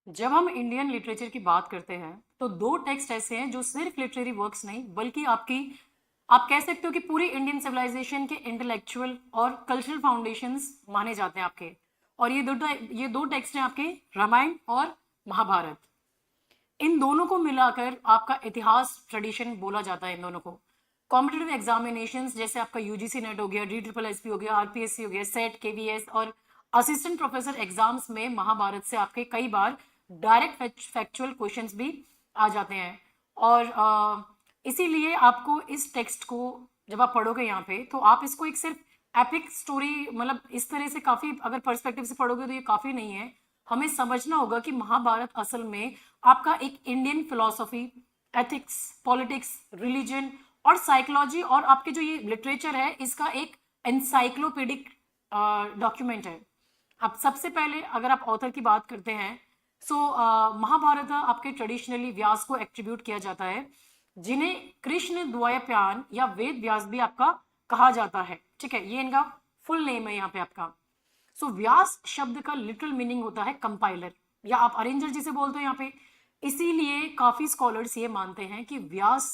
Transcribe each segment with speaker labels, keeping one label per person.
Speaker 1: जब हम Indian literature की बात करते हैं तो दो टेक्स्ट ऐसे हैं जो सिर्फ लिटरेरी वर्क्स नहीं बल्कि आप कह सकते हो कि पूरी इंडियन सिविलाइजेशन के इंटेलेक्चुअल और कल्चरल फाउंडेशंस माने जाते हैं आपके। और ये दो टेक्स्ट हैं आपके, रामायण और महाभारत। इन दोनों को मिलाकर आपका इतिहास ट्रेडिशन बोला जाता है। इन दोनों को कॉम्पिटेटिव एग्जामिनेशंस जैसे आपका यूजीसी नेट हो गया, DSSS हो गया, आरपीएससी हो गया, सेट, केवीएस और असिस्टेंट प्रोफेसर एग्जाम्स में महाभारत से आपके कई बार डायरेक्ट फैक्चुअल क्वेश्चंस भी आ जाते हैं। और इसीलिए आपको इस टेक्स्ट को जब आप पढ़ोगे यहाँ पे तो आप इसको एक सिर्फ एपिक स्टोरी मतलब इस तरह से काफी अगर पर्सपेक्टिव से पढ़ोगे तो ये काफी नहीं है। हमें समझना होगा कि महाभारत असल में आपका एक Indian philosophy, ethics, politics, religion और साइकोलॉजी और आपके जो ये लिटरेचर है इसका एक एनसाइक्लोपीडिक डॉक्यूमेंट है। अब सबसे पहले अगर आप ऑथर की बात करते हैं सो महाभारत आपके ट्रेडिशनली व्यास को एट्रीब्यूट किया जाता है, जिन्हें कृष्ण द्वैपायन या वेद व्यास भी आपका कहा जाता है। ठीक है, ये इनका फुल नेम है यहाँ पे आपका। सो व्यास शब्द का लिटरल मीनिंग होता है कंपाइलर या आप अरेंजर जिसे बोलते हो यहाँ पे। इसीलिए काफी स्कॉलर्स ये मानते हैं कि व्यास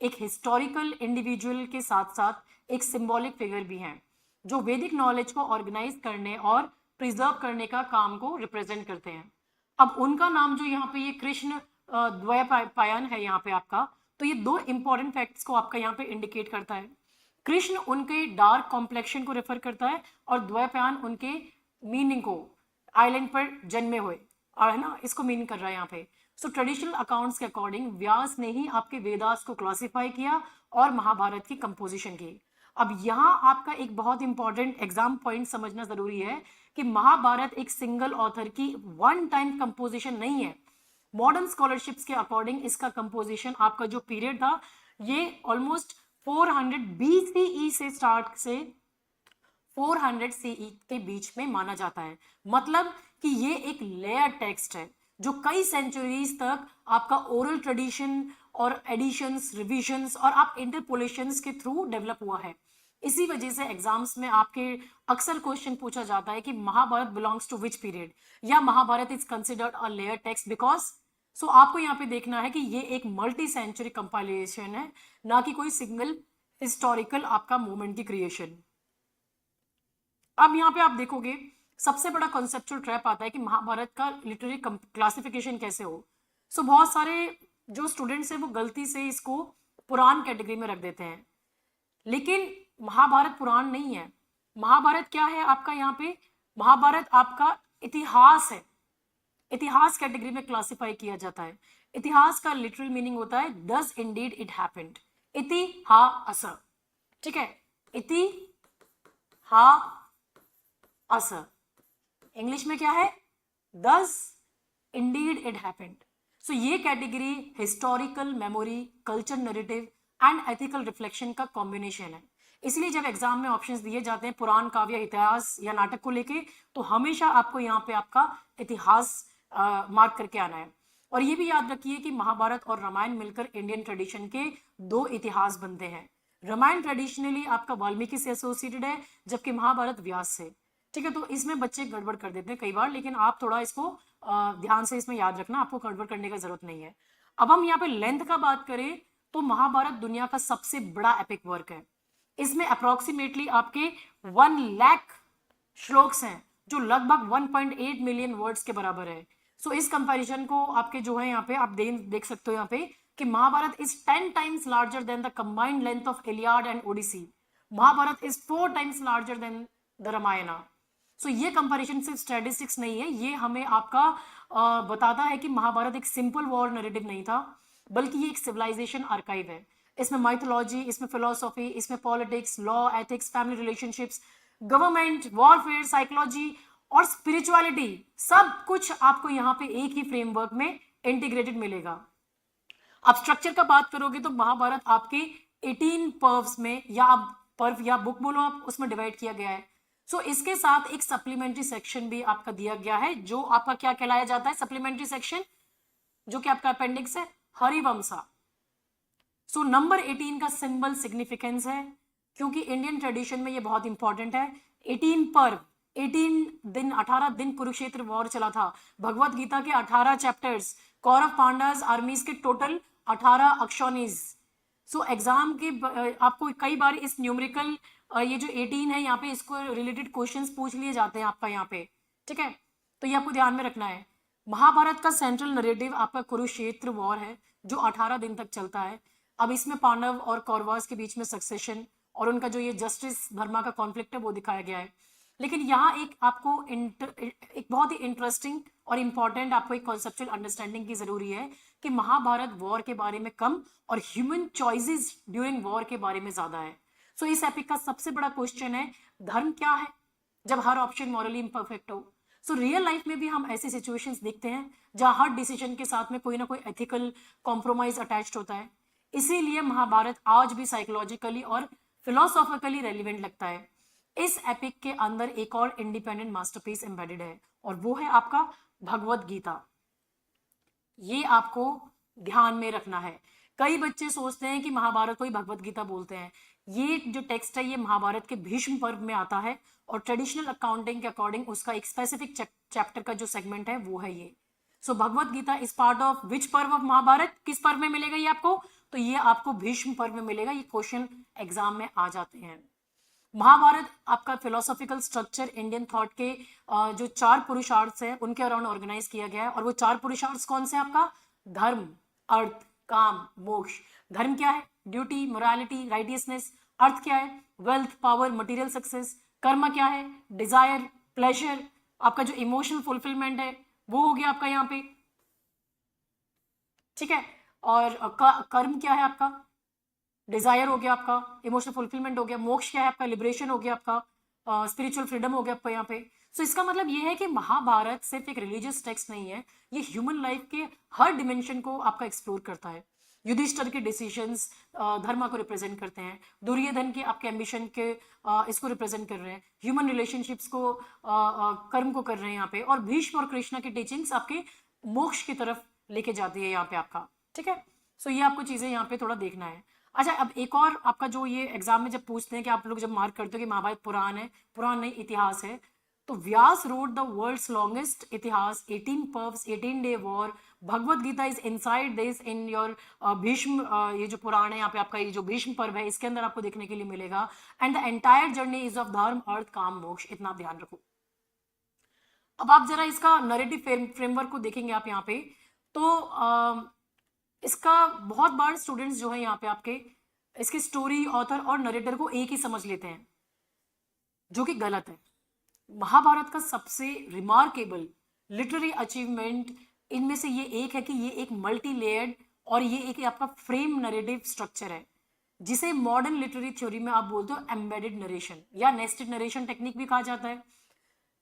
Speaker 1: एक हिस्टोरिकल इंडिविजुअल के साथ साथ एक सिंबॉलिक फिगर भी हैं, जो वैदिक नॉलेज को ऑर्गेनाइज करने और प्रिजर्व करने का काम को रिप्रेजेंट करते हैं। अब उनका नाम जो यहाँ पे ये कृष्ण द्वैपायन है यहाँ पे आपका, तो ये दो इंपॉर्टेंट फैक्ट्स को आपका यहाँ पे इंडिकेट करता है। कृष्ण उनके डार्क कॉम्प्लेक्शन को रेफर करता है और द्वैपायन उनके मीनिंग को, आइलैंड पर जन्मे हुए, और है ना, इसको मीन कर रहा है यहाँ पे। सो ट्रेडिशनल अकाउंट्स के अकॉर्डिंग व्यास ने ही आपके वेदास को क्लासिफाई किया और महाभारत की कंपोजिशन की। अब यहाँ आपका एक बहुत इंपॉर्टेंट एग्जाम पॉइंट समझना जरूरी है कि महाभारत एक सिंगल ऑथर की वन टाइम कंपोजिशन नहीं है। मॉडर्न स्कॉलरशिप्स के अकॉर्डिंग इसका कंपोजिशन आपका जो पीरियड था ये ऑलमोस्ट 400 BCE से स्टार्ट से 400 CE के बीच में माना जाता है। मतलब कि ये एक लेयर टेक्स्ट है जो कई सेंचुरीज तक आपका ओरल ट्रेडिशन और एडिशंस, रिविजन्स और आप इंटरपोलेशंस के थ्रू डेवलप हुआ है। इसी वजह से एग्जाम्स में आपके अक्सर क्वेश्चन पूछा जाता है कि Mahabharata belongs to which period, या Mahabharata is considered a layer text because. So आपको यहाँ पे देखना है कि ये एक मल्टी सेंचुरी कंपाइलेशन है, ना कि कोई सिंगल हिस्टोरिकल आपका मूवमेंट की क्रिएशन। अब यहाँ पे आप देखोगे सबसे बड़ा कॉन्सेप्चुअल ट्रैप आता है कि महाभारत का लिटरेरी क्लासिफिकेशन कैसे हो। सो बहुत सारे जो स्टूडेंट्स हैं वो गलती से इसको पुराण कैटेगरी में रख देते हैं, लेकिन महाभारत पुराण नहीं है। महाभारत क्या है आपका यहाँ पे, महाभारत आपका इतिहास है। इतिहास कैटेगरी में क्लासिफाई किया जाता है। इतिहास का लिटरल मीनिंग होता है डज इंडीड इट हैपेंड, इतिहास। ठीक है, इतिहास इंग्लिश में क्या है, डज इंडीड इट हैपेंड। सो ये category historical memory, culture narrative and ethical reflection का कॉम्बिनेशन है। इसलिए जब एग्जाम में ऑप्शंस दिए जाते हैं पुराण, काव्य, इतिहास या नाटक को लेके, तो हमेशा आपको यहाँ पे आपका इतिहास मार्क करके आना है। और ये भी याद रखिए कि महाभारत और रामायण मिलकर इंडियन ट्रेडिशन के दो इतिहास बनते हैं। रामायण ट्रेडिशनली आपका वाल्मीकि से एसोसिएटेड है, जबकि महाभारत व्यास से। ठीक है, तो इसमें बच्चे गड़बड़ कर देते हैं कई बार, लेकिन आप थोड़ा इसको ध्यान से इसमें याद रखना, आपको गड़बड़ करने का जरूरत नहीं है। अब हम यहाँ पे लेंथ का बात करें तो महाभारत दुनिया का सबसे बड़ा एपिक वर्क है। इसमें अप्रोक्सीमेटली आपके 1 लाख श्लोक्स हैं, जो लगभग 1.8 मिलियन वर्ड्स के बराबर है। सो इस कंपैरिजन को आपके जो है यहाँ पे आप देख सकते हो यहाँ पे कि Mahabharata is 10 times larger than the combined length of Iliad and Odyssey. Mahabharata is 4 times larger than the Ramayana. So ये कंपैरिजन सिर्फ स्टैटिस्टिक्स नहीं है, ये हमें आपका बताता है कि महाभारत एक सिंपल वॉर नैरेटिव नहीं था, बल्कि ये एक सिविलाइजेशन आर्काइव है। इसमें माइथोलॉजी, इसमें फिलोसॉफी, इसमें politics, law, ethics, family relationships, government, warfare, psychology और स्पिरिचुअलिटी, सब कुछ आपको यहाँ पे एक ही फ्रेमवर्क में इंटीग्रेटेड मिलेगा। अब स्ट्रक्चर का बात करोगे तो महाभारत आपके 18 पर्व्स में, या आप पर्व या बुक बोलो आप, उसमें डिवाइड किया गया है। सो इसके साथ एक सप्लीमेंट्री सेक्शन भी आपका दिया गया है, जो आपका क्या कहलाया जाता है, सप्लीमेंट्री सेक्शन, जो कि आपका अपेंडिक्स है, हरिवंशा। सो नंबर 18 का सिंबल सिग्निफिकेंस है, क्योंकि इंडियन ट्रेडिशन में ये बहुत इंपॉर्टेंट है। 18 पर्व 18 दिन कुरुक्षेत्र वॉर चला था। भगवत गीता के 18 चैप्टर्स, कौरव पांडास आर्मीज के टोटल 18 अक्षौनीज। सो एग्जाम के आपको कई बार इस न्यूमेरिकल ये जो 18 है यहाँ पे इसको रिलेटेड क्वेश्चंस पूछ लिए जाते हैं आपका यहाँ पे, ठीक है। तो ये आपको ध्यान में रखना है। महाभारत का सेंट्रल नरेटिव आपका कुरुक्षेत्र वॉर है जो 18 दिन तक चलता है। अब इसमें पांडव और कौरवास के बीच में सक्सेशन और उनका जो ये जस्टिस धर्मा का कॉन्फ्लिक्ट है वो दिखाया गया है। लेकिन यहाँ एक आपको एक बहुत ही इंटरेस्टिंग और इम्पॉर्टेंट आपको एक कॉन्सेप्चुअल अंडरस्टैंडिंग की जरूरी है कि महाभारत वॉर के बारे में कम और ह्यूमन चॉइसेस ड्यूरिंग वॉर के बारे में ज्यादा है। सो इस एपिक का सबसे बड़ा क्वेश्चन है धर्म क्या है जब हर ऑप्शन मॉरली इम्परफेक्ट हो। सो रियल लाइफ में भी हम ऐसी सिचुएशंस देखते हैं जहां हर डिसीजन के साथ में कोई ना कोई एथिकल कॉम्प्रोमाइज अटैच्ड होता है। इसीलिए महाभारत आज भी साइकोलॉजिकली और फिलोसॉफिकली रेलिवेंट लगता है। इस एपिक के अंदर एक और इंडिपेंडेंट मास्टरपीस एम्बेडेड है और वो है आपका भगवत गीता। ये आपको ध्यान में रखना है। कई बच्चे सोचते हैं कि महाभारत को ही भगवत गीता बोलते हैं। ये जो टेक्स्ट है ये महाभारत के भीष्म पर्व में आता है और ट्रेडिशनल अकाउंटिंग के अकॉर्डिंग उसका एक स्पेसिफिक चैप्टर का जो सेगमेंट है वो है ये। So Bhagavad Gita is part of which parva of Mahabharat? किस पर्व में मिलेगा ये आपको? तो ये आपको भीष्म पर्व में मिलेगा। ये क्वेश्चन एग्जाम में आ जाते हैं। महाभारत आपका फिलोसॉफिकल स्ट्रक्चर इंडियन थॉट के जो 4 पुरुषार्थ है उनके अराउंड ऑर्गेनाइज किया गया है। और वो 4 पुरुषार्थ कौन से? आपका धर्म, अर्थ, काम, मोक्ष। धर्म क्या है? Duty, morality, righteousness. अर्थ क्या है? Wealth, power, material success. कर्म क्या है? डिजायर, प्लेजर, आपका जो इमोशनल फुलफिलमेंट है वो हो गया आपका यहाँ पे, ठीक है। और कर्म क्या है? आपका डिजायर हो गया, आपका इमोशनल फुलफिलमेंट हो गया। मोक्ष क्या है? आपका लिबरेशन हो गया, आपका स्पिरिचुअल फ्रीडम हो गया आपका यहाँ पे। सो इसका मतलब ये है कि महाभारत सिर्फ एक रिलीजियस टेक्स्ट नहीं है, ये ह्यूमन लाइफ के हर डिमेंशन को आपका एक्सप्लोर करता है। युधिष्ठिर के डिसीजंस धर्म को रिप्रेजेंट करते हैं, दुर्योधन के आपके एम्बिशन के इसको रिप्रेजेंट कर रहे हैं, ह्यूमन रिलेशनशिप्स को कर्म को कर रहे हैं यहाँ पे, और भीष्म और कृष्णा की टीचिंग्स आपके मोक्ष की तरफ लेके जाती है यहाँ पे आपका, ठीक है। सो ये आपको चीजें यहाँ पे थोड़ा देखना है। अच्छा, अब एक और आपका जो ये एग्जाम में जब पूछते हैं कि आप लोग जब मार्क करते हो कि महाभारत पुराण है, पुराण नहीं इतिहास है, तो Vyasa wrote the world's longest इतिहास, 18 parvas, 18-day war. Bhagavad Gita is inside this in your Bhishma, ये जो पुराण है यहाँ पे आपका ये जो भीष्म पर्व है इसके अंदर आपको देखने के लिए मिलेगा। And the entire journey is of धर्म, अर्थ, काम, मोक्ष। इतना ध्यान रखो। अब आप जरा इसका नरेटिव फ्रेमवर्क को देखेंगे आप यहाँ पे, तो इसका बहुत बार स्टूडेंट्स जो है यहाँ पे आपके इसके स्टोरी, ऑथर और नरेटर को एक ही समझ लेते हैं, जो कि गलत है। महाभारत का सबसे रिमार्केबल लिटरेरी अचीवमेंट इनमें से ये एक है कि ये एक मल्टी लेयर्ड और ये एक आपका फ्रेम नरेटिव स्ट्रक्चर है, जिसे मॉडर्न लिटरेरी थ्योरी में आप बोलते हो एम्बेडेड नरेशन या नेस्टेड नरेशन टेक्निक भी कहा जाता है।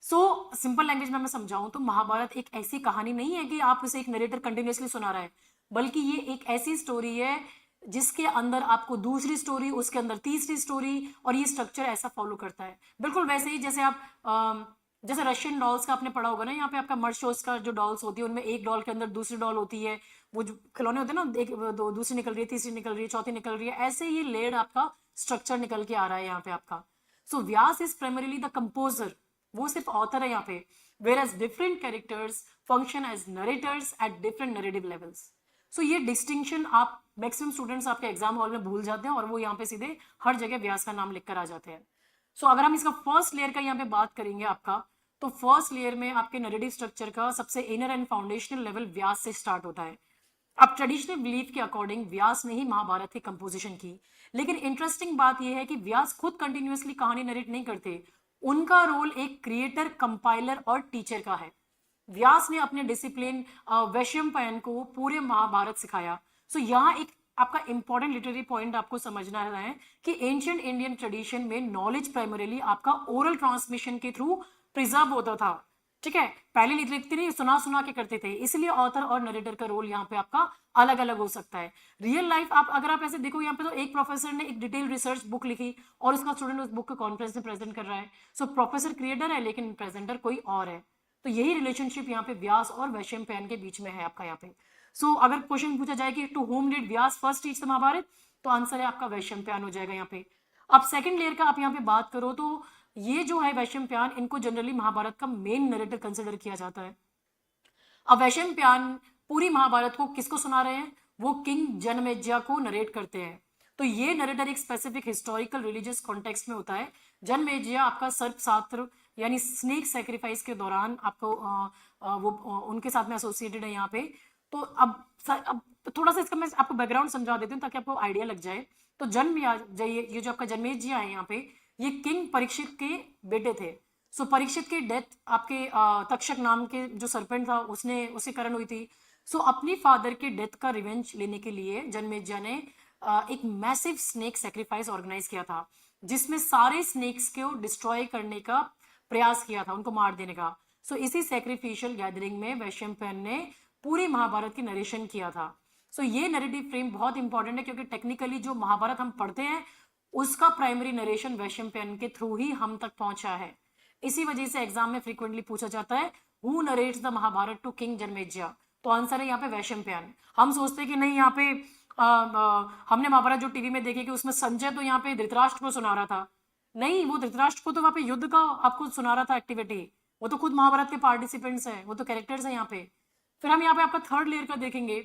Speaker 1: सो सिंपल लैंग्वेज में मैं समझाऊं तो महाभारत एक ऐसी कहानी नहीं है कि आप उसे एक नरेटर कंटिन्यूसली सुना रहा है, बल्कि ये एक ऐसी स्टोरी है जिसके अंदर आपको दूसरी स्टोरी, उसके अंदर तीसरी स्टोरी, और ये स्ट्रक्चर ऐसा फॉलो करता है। बिल्कुल वैसे ही जैसे आप जैसे रशियन डॉल्स का आपने पढ़ा होगा ना, यहाँ पे आपका मर्ड शोज का जो डॉल्स होती है उनमें एक डॉल के अंदर दूसरी डॉल होती है, वो जो खिलौने होते हैं ना, एक दूसरी निकल रही है, तीसरी निकल रही है, चौथी निकल रही है, ऐसे ये लेड आपका स्ट्रक्चर निकल के आ रहा है यहाँ पे आपका। So Vyasa is primarily the composer, वो सिर्फ ऑथर है यहाँ पे, whereas different characters function as narrators at different narrative levels. So ये डिस्टिंक्शन आप मैक्सिमम स्टूडेंट्स आपके एग्जाम हॉल में भूल जाते हैं और वो यहाँ पे सीधे हर जगह व्यास का नाम लिखकर आ जाते हैं। सो अगर हम इसका फर्स्ट लेयर का यहाँ पे बात करेंगे आपका, तो फर्स्ट लेयर में आपके नरेटिव स्ट्रक्चर का सबसे इनर एंड फाउंडेशनल लेवल व्यास से स्टार्ट होता है। अब ट्रेडिशनल बिलीफ के अकॉर्डिंग व्यास ने ही महाभारत की कंपोजिशन की, लेकिन इंटरेस्टिंग बात यह है कि व्यास खुद कंटिन्यूसली कहानी नरेट नहीं करते, उनका रोल एक क्रिएटर, कंपाइलर और टीचर का है। व्यास ने अपने डिसिप्लिन वैशंपायन को पूरे महाभारत सिखाया। सो यहाँ एक आपका इंपॉर्टेंट लिटरेरी पॉइंट आपको समझना है कि एंशिएंट इंडियन ट्रेडिशन में नॉलेज प्राइमरीली आपका ओरल ट्रांसमिशन के थ्रू प्रिजर्व होता था, ठीक है। पहले लिखते नहीं, सुना सुना के करते थे, इसलिए ऑथर और नरेटर का रोल यहाँ पे आपका अलग अलग हो सकता है। रियल लाइफ आप अगर आप ऐसे देखो यहाँ पे, तो एक प्रोफेसर ने एक डिटेल रिसर्च बुक लिखी और उसका स्टूडेंट उस बुक को कॉन्फ्रेंस में प्रेजेंट कर रहा है। सो प्रोफेसर क्रिएटर है लेकिन प्रेजेंटर कोई और है। तो यही रिलेशनशिप यहाँ पे व्यास और वैशंपायन के बीच में है आपका यहाँ पे। सो अगर क्वेश्चन पूछा जाए कि to whom did Vyasa first teach the Mahabharata, तो आंसर है आपका वैशंपायन हो जाएगा यहाँ पे। अब सेकंड लेयर का आप यहाँ पे बात करो तो ये जो है वैशंपायन, इनको जनरली महाभारत का मेन नरेटर कंसिडर किया जाता है। अब वैशंपायन पूरी महाभारत को किसको सुना रहे हैं? वो किंग जनमेजय को नरेट करते हैं। तो ये नरेटर एक स्पेसिफिक हिस्टोरिकल रिलीजियस कॉन्टेक्स्ट में होता है। जनमेजय आपका सर्प शास्त्र यानी स्नेक सैक्रिफाइस के दौरान आपको उनके साथ में एसोसिएटेड है यहाँ पे। तो अब थोड़ा सा इसका मैं आपको बैकग्राउंड समझा देती हूँ ताकि आपको आइडिया लग जाए। तो ये जो आपका जनमेजय है यहाँ पे, ये किंग परीक्षित के बेटे थे। सो परीक्षित की डेथ आपके तक्षक नाम के जो सरपेंट था उसने उसी कारण हुई थी। सो अपनी फादर के डेथ का रिवेंज लेने के लिए जनमेजय ने एक मैसिव स्नेक सेक्रीफाइस ऑर्गेनाइज किया था, जिसमें सारे स्नेक्स को डिस्ट्रॉय करने का प्रयास किया था, उनको मार देने का। सो इसी सेक्रीफिशियल गैदरिंग में वैशंपायन ने पूरी महाभारत की नरेशन किया था। सो ये नरेटिव फ्रेम बहुत इंपॉर्टेंट है क्योंकि टेक्निकली जो महाभारत हम पढ़ते हैं उसका प्राइमरी नरेशन वैशंपायन के थ्रू ही हम तक पहुंचा है। इसी वजह से एग्जाम में फ्रीक्वेंटली पूछा जाता है who narrates the Mahabharata to king Janamejaya. तो आंसर है यहाँ पे वैशंपायन। हम सोचते हैं कि नहीं, यहाँ पे हमने महाभारत जो टीवी में देखे कि उसमें संजय तो यहाँ पे धृतराष्ट्र को सुना रहा था। नहीं, वो धृतराष्ट्र को तो वहाँ पे युद्ध का आपको सुना रहा था एक्टिविटी। वो तो खुद महाभारत के पार्टिसिपेंट्स हैं, वो तो कैरेक्टर्स हैं यहाँ पे। फिर हम यहाँ पे आपका थर्ड लेयर का देखेंगे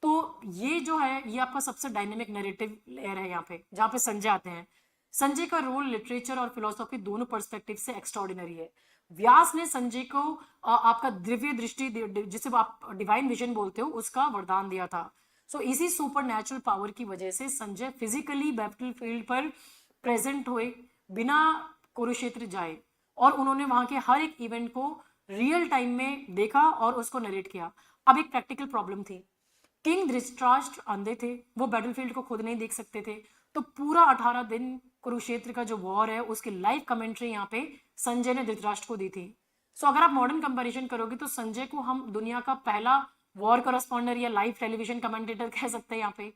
Speaker 1: तो ये जो है ये आपका सबसे डायनेमिक नैरेटिव लेयर है यहाँ पे, जहाँ पे संजय आते हैं। संजय का रोल लिटरेचर और फिलोसॉफी दोनों पर्सपेक्टिव से एक्स्ट्राऑर्डिनरी है। व्यास ने संजय को आपका दिव्य दृष्टि, जिसे आप डिवाइन विजन बोलते हो, उसका वरदान दिया था। सो इसी सुपर नेचुरल पावर की वजह से संजय फिजिकली बैटल फील्ड पर प्रेजेंट हुए बिना कुरुक्षेत्र जाए, और उन्होंने वहां के हर एक इवेंट को रियल टाइम में देखा और उसको नरेट किया। अब एक प्रैक्टिकल प्रॉब्लम थी, किंग धृतराष्ट्र अंधे थे, वो बैटलफील्ड को खुद नहीं देख सकते थे। तो पूरा 18 दिन कुरुक्षेत्र का जो वॉर है उसकी लाइव कमेंट्री यहाँ पे संजय ने धृतराष्ट्र को दी थी। सो अगर आप मॉडर्न कंपैरिजन करोगे तो संजय को हम दुनिया का पहला वॉर करस्पॉन्डर या लाइव टेलीविजन कमेंटेटर कह सकते हैं यहाँ पे।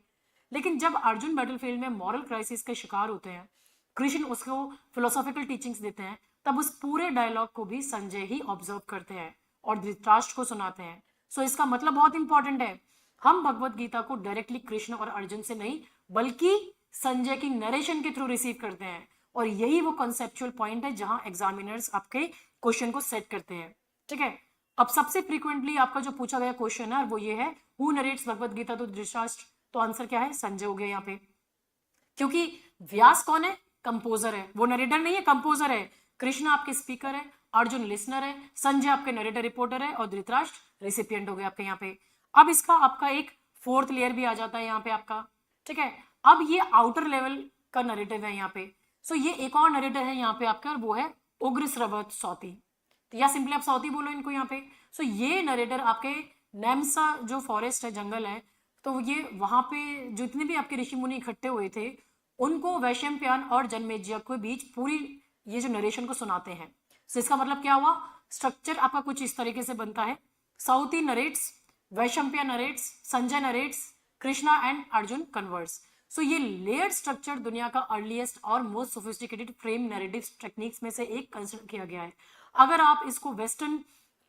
Speaker 1: लेकिन जब अर्जुन बैटलफील्ड में मॉरल क्राइसिस के शिकार होते हैं, कृष्ण उसको फिलोसॉफिकल टीचिंग्स देते हैं, तब उस पूरे डायलॉग को भी संजय ही ऑब्जर्व करते हैं और धृतराष्ट्र को सुनाते हैं। सो इसका मतलब बहुत इंपॉर्टेंट है, हम भगवत गीता को डायरेक्टली कृष्ण और अर्जुन से नहीं बल्कि संजय की नरेशन के थ्रू रिसीव करते हैं। और यही वो कॉन्सेप्चुअल पॉइंट है जहां एग्जामिनर्स आपके क्वेश्चन को सेट करते हैं। ठीक है, अब सबसे फ्रीक्वेंटली आपका जो पूछा गया क्वेश्चन है वो ये है, who narrates Bhagavad Gita to Dhritarashtra? तो आंसर क्या है? संजय हो गया यहाँ पे। क्योंकि व्यास कौन है? कंपोजर है, वो नरेटर नहीं है, कंपोजर है। कृष्ण आपके स्पीकर है, अर्जुन लिसनर है, संजय आपके नरेटर रिपोर्टर है और धृतराष्ट्र रेसिपिएंट हो गए आपके यहाँ पे। अब इसका आपका एक फोर्थ लेयर भी आ जाता है यहाँ पे आपका। ठीक है, अब ये आउटर लेवल का नरेटिव है यहाँ पे। सो ये एक और नरेटर है यहाँ पे आपका, और वो है उग्र श्रवत सौती, या सिंपली आप सौती बोलो इनको यहाँ पे। सो ये नरेटर आपके नैमसा जो फॉरेस्ट है, जंगल है, तो ये वहां पे जितने भी आपके ऋषि मुनि इकट्ठे हुए थे उनको वैशंपायन और जनमेजय के बीच पूरी ये जो नरेशन को सुनाते हैं। सो इसका मतलब क्या हुआ? स्ट्रक्चर आपका कुछ इस तरीके से बनता है, Sauti narrates, Vaishampayana narrates, Sanjaya narrates, Krishna and Arjuna converse. So ये लेयर्ड स्ट्रक्चर दुनिया का अर्लीस्ट और most sophisticated frame narrative techniques में से एक कंसिडर किया गया है। अगर आप इसको वेस्टर्न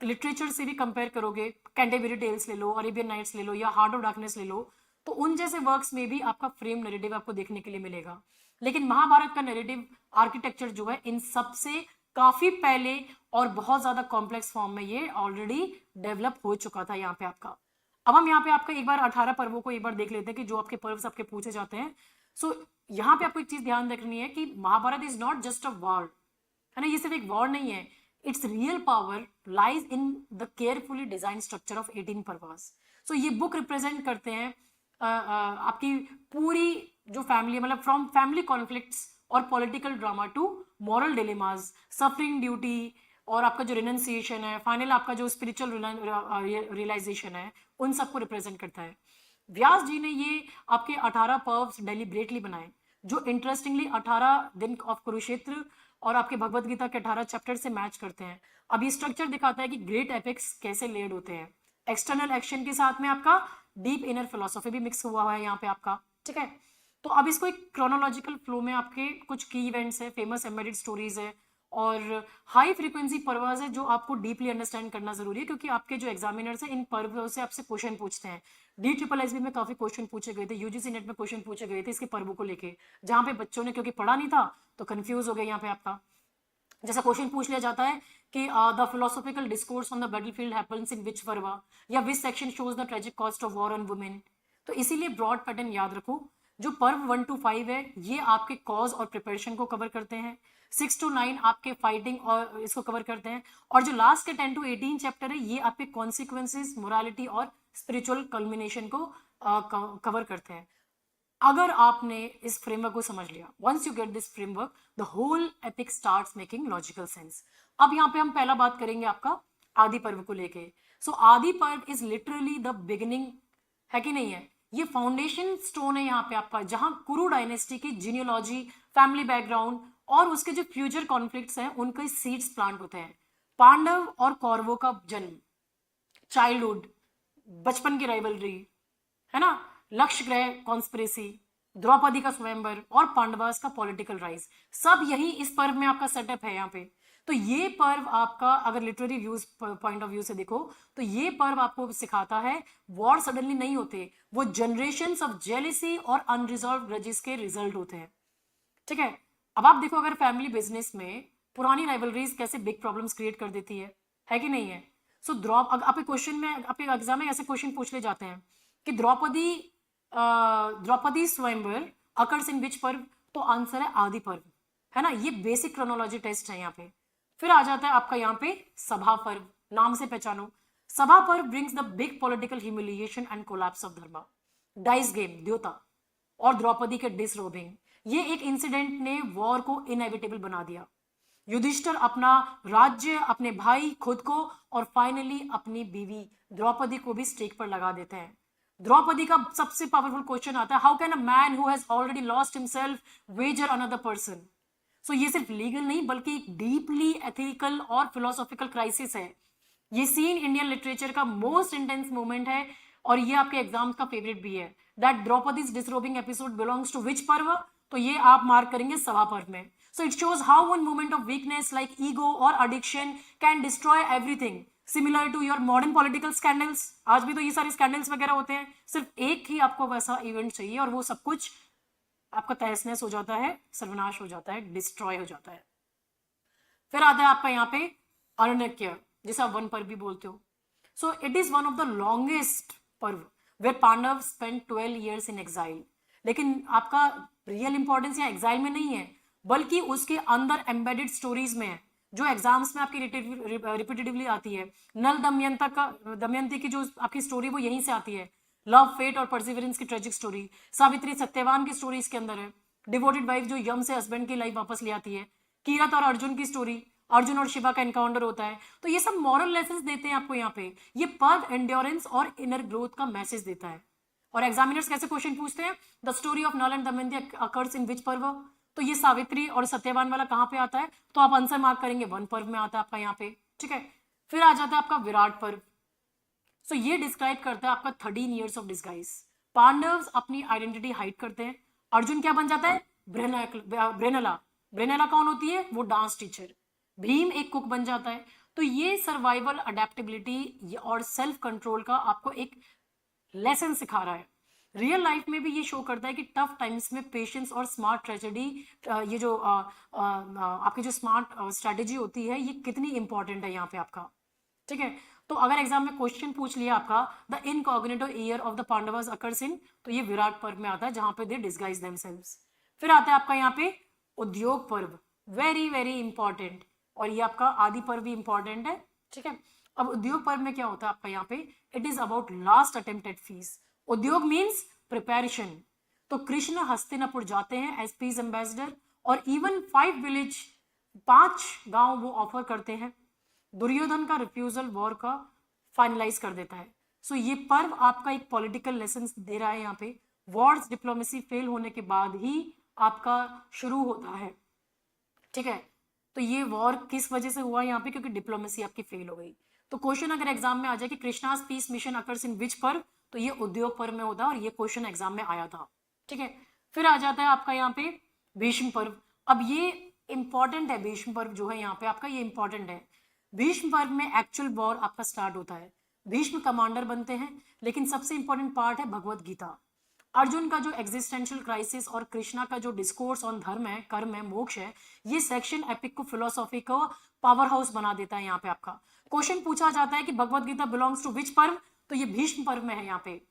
Speaker 1: लिटरेचर से भी कंपेयर करोगे, कैंटरबरी टेल्स ले लो, अरेबियन नाइट्स ले लो या हार्ट ऑफ डार्कनेस ले लो, तो उन जैसे वर्क्स में भी आपका फ्रेम नैरेटिव आपको देखने के लिए मिलेगा। लेकिन महाभारत का नैरेटिव आर्किटेक्चर जो है इन सबसे काफी पहले और बहुत ज्यादा कॉम्प्लेक्स फॉर्म में ये ऑलरेडी डेवलप हो चुका था यहाँ पे आपका। अब हम यहाँ पे आपका एक बार 18 पर्वों को एक बार देख लेते हैं कि जो आपके पर्व आपके पूछे जाते हैं। सो यहाँ पे आपको एक चीज ध्यान रखनी है कि Mahabharata is not just a war, है ना, ये सिर्फ एक वॉर नहीं है। Its real power lies in the carefully design structure of 18 parvas. So ये बुक रिप्रेजेंट करते हैं आपकी पूरी जो फैमिली, मतलब फ्रॉम फैमिली कॉन्फ्लिक्ट्स और political drama to moral dilemmas, suffering, duty, और आपका जो रिनंसिएशन है, फाइनल आपका जो स्पिरिचुअल रियलाइजेशन है, उन सबको रिप्रेजेंट करता है। व्यास जी ने ये आपके 18 पर्व्स डेलिब्रेटली बनाए, जो इंटरेस्टिंगली 18 दिन ऑफ कुरुक्षेत्र और आपके भगवत गीता के 18 चैप्टर से मैच करते हैं। अब ये स्ट्रक्चर दिखाता है कि ग्रेट एपिक्स कैसे लेड होते हैं। एक्सटर्नल एक्शन के साथ में आपका डीप इनर फिलोसॉफी भी मिक्स हुआ है यहाँ पे आपका। ठीक है, तो अब इसको एक क्रोनोलॉजिकल फ्लो में आपके कुछ की इवेंट्स है, फेमस एम्बेडेड स्टोरीज है और हाई फ्रीक्वेंसी पर्वस है जो आपको डीपली अंडरस्टैंड करना जरूरी है, क्योंकि आपके जो एग्जामिनर्स हैं इन पर्वों से आपसे क्वेश्चन पूछते हैं। DSSB में काफी क्वेश्चन पूछे गए थे, UGC नेट में क्वेश्चन पूछे गए थे इसके पर्वों को लेके, जहाँ पे बच्चों ने क्योंकि पढ़ा नहीं था तो कंफ्यूज हो गए यहाँ पे आपका। जैसा क्वेश्चन पूछ लिया जाता है कि the philosophical discourse on the battlefield happens in which parva, या which section shows the tragic cost of war on women. तो इसीलिए ब्रॉड पैटर्न याद रखो, जो पर्व 1 to 5 है ये आपके कॉज और प्रिपरेशन को कवर करते हैं, 6 to 9 आपके फाइटिंग और इसको कवर करते हैं, और जो लास्ट के 10 to 18 चैप्टर है ये आपके कॉन्सिक्वेंसेज, मोरालिटी और स्पिरिचुअल कल्मिनेशन को कवर करते हैं। अगर आपने इस फ्रेमवर्क को समझ लिया, once you get this framework the whole epic starts making logical sense. अब यहाँ पे हम पहला बात करेंगे आपका आदि पर्व को लेके। सो आदि पर्व इज लिटरली द बिगिनिंग, है कि नहीं है, ये फाउंडेशन स्टोन है यहाँ पे आपका, जहां कुरु डायनेस्टी की जीनियोलॉजी, फैमिली बैकग्राउंड और उसके जो फ्यूचर कॉन्फ्लिक्ट्स हैं उनके सीड्स प्लांट होते हैं। पांडव और कौरवों का जन्म, चाइल्डहुड, बचपन की राइवलरी, है ना, लक्ष्य ग्रह कॉन्स्पिरेसी, द्रौपदी का स्वयंवर और पांडवास का पॉलिटिकल राइज, सब यही इस पर्व में आपका सेटअप है यहाँ पे। तो ये पर्व आपका अगर literary views point of view से देखो तो ये पर्व आपको सिखाता है वॉर सडनली नहीं होते, वो जनरेशंस ऑफ जेलिसी और अनरिजॉल्व ग्रजेस के रिजल्ट होते हैं। ठीक है, अब आप देखो अगर फैमिली बिजनेस में पुरानी राइवलरीज कैसे बिग प्रॉब्लम्स क्रिएट कर देती है कि नहीं है। सो आपके क्वेश्चन में, आपके एग्जाम में ऐसे क्वेश्चन पूछ ले जाते हैं कि द्रौपदी स्वयंवर अकर्स इन विच पर्व, तो आंसर है आदि पर्व, है ना। ये बेसिक क्रोनोलॉजी टेस्ट है यहाँ पे। फिर आ जाता है आपका यहाँ पे सभा पर्व, नाम से पहचानो। Sabha Parva brings the big political humiliation and collapse of dharma, dice game dyuta और द्रौपदी के डिसरोबिंग, ये एक इंसिडेंट ने वॉर को इनएविटेबल बना दिया। युधिष्ठिर अपना राज्य, अपने भाई, खुद को और फाइनली अपनी बीवी द्रौपदी को भी स्टेक पर लगा देते हैं। द्रौपदी का सबसे पावरफुल क्वेश्चन आता है, how can a man who has already lost himself wager another person. So ये सिर्फ लीगल नहीं बल्कि एक डीपली एथिकल और फिलोसॉफिकल क्राइसिस है। ये सीन इंडियन लिटरेचर का मोस्ट इंटेंस मोमेंट है और ये आपके एग्जाम का फेवरेट भी है। That Draupadi's disrobing episode belongs to which parva, तो ये आप मार्क करेंगे सभा पर्व में। So it shows how one moment of weakness like ego और addiction can destroy everything, similar to your modern political scandals. आज भी तो ये सारे स्कैंडल्स वगैरह होते हैं, सिर्फ एक ही आपको वैसा इवेंट चाहिए और वो सब कुछ आपका तहस-नहस हो जाता है, सर्वनाश हो जाता है, डिस्ट्रॉय हो जाता है। फिर आता है आपका यहाँ पे अरण्यक्य, जिसे आप वन पर्व भी बोलते हो। So it is one of the longest parva where Pandava spend 12 years in exile. लेकिन आपका रियल इंपॉर्टेंस यहाँ एग्जाइल में नहीं है बल्कि उसके अंदर एम्बेडेड स्टोरीज में है, जो एग्जाम्स में आपकी रिपीटेटिवली आती है। नल दमयंती की जो आपकी स्टोरी वो यहीं से आती है। लव, फेट और परसिवरेंस की ट्रेजिक स्टोरी। सावित्री सत्यवान की स्टोरी इसके अंदर है। डिवोटेड वाइफ जो यम से हस्बैंड की लाइफ वापस ले आती है। कीरत और अर्जुन की स्टोरी, अर्जुन और शिवा का एनकाउंटर होता है। तो ये सब मॉरल लेसन्स देते हैं आपको यहाँ पे। ये पर्व एंड्योरेंस और इनर ग्रोथ का मैसेज देता है। और एग्जामिनर्स कैसे क्वेश्चन पूछते हैं, the story of Nala and Damayanti occurs in which parva, तो ये सावित्री और सत्यवान वाला कहाँ पे आता है, तो आप आंसर मार्क करेंगे वन पर्व में आता है आपका यहाँ पे। ठीक है, फिर आ जाता है आपका विराट पर्व। सो ये डिस्क्राइब करता है आपका 13 years ऑफ डिस्गाइज। पांडव्स अपनी आइडेंटिटी हाइड करते हैं। अर्जुन क्या बन जाता है, ब्रेनला। ब्रेनला कौन होती है, वो डांस टीचर। भीम एक कुक बन जाता है। तो ये सर्वाइवल, अडेप्टेबिलिटी और सेल्फ कंट्रोल का आपको एक लेसन सिखा रहा है। रियल लाइफ में भी ये शो करता है कि टफ टाइम्स में पेशेंस और स्मार्ट ट्रेजेडी, ये जो आपकी जो स्मार्ट स्ट्रेटेजी होती है ये कितनी इंपॉर्टेंट है यहाँ पे आपका। ठीक है, तो अगर एग्जाम में क्वेश्चन पूछ लिया आपका the incognito year of the Pandavas occurs in, तो ये विराट पर्व में आता है जहां पे दे डिस्गाइज देमसेल्व्स। फिर आता है आपका यहाँ पे उद्योग पर्व, वेरी वेरी इंपॉर्टेंट, और ये आपका आदि पर्व भी इंपॉर्टेंट है। ठीक है, अब उद्योग पर्व में क्या होता है आपका यहाँ पे, it is about last attempt at fees. उद्योग मीन्स प्रिपेरेशन। तो कृष्ण हस्तिनापुर जाते हैं एज पीस एम्बेसडर और इवन 5 विलेज, 5 गांव वो ऑफर करते हैं। दुर्योधन का रिफ्यूजल वॉर का फाइनलाइज कर देता है। सो ये पर्व आपका एक पॉलिटिकल लेसन दे रहा है यहाँ पे। वॉर्स डिप्लोमेसी फेल होने के बाद ही आपका शुरू होता है। ठीक है, तो ये वॉर किस वजह से हुआ यहाँ पे, क्योंकि डिप्लोमेसी आपकी फेल हो गई। तो क्वेश्चन अगर एग्जाम में आ जाए कि Krishna's peace mission occurs in which parva, तो ये उद्योग पर्व में होता है और ये क्वेश्चन एग्जाम में आया था। ठीक है, फिर आ जाता है आपका यहाँ पे भीष्म पर्व। अब ये इंपॉर्टेंट है, भीष्म पर्व जो है यहाँ पे आपका ये इंपॉर्टेंट है। भीष्म पर्व में एक्चुअल वॉर आपका स्टार्ट होता है। भीष्म कमांडर बनते हैं, लेकिन सबसे इंपॉर्टेंट पार्ट है भगवत गीता। अर्जुन का जो एग्जिस्टेंशियल क्राइसिस और कृष्णा का जो डिस्कोर्स ऑन धर्म है, कर्म है, मोक्ष है, ये सेक्शन एपिक को फिलोसॉफी को पावर हाउस बना देता है। यहाँ पे आपका क्वेश्चन पूछा जाता है कि Bhagavad Gita belongs to which parva, तो ये भीष्म पर्व में है यहाँ पे।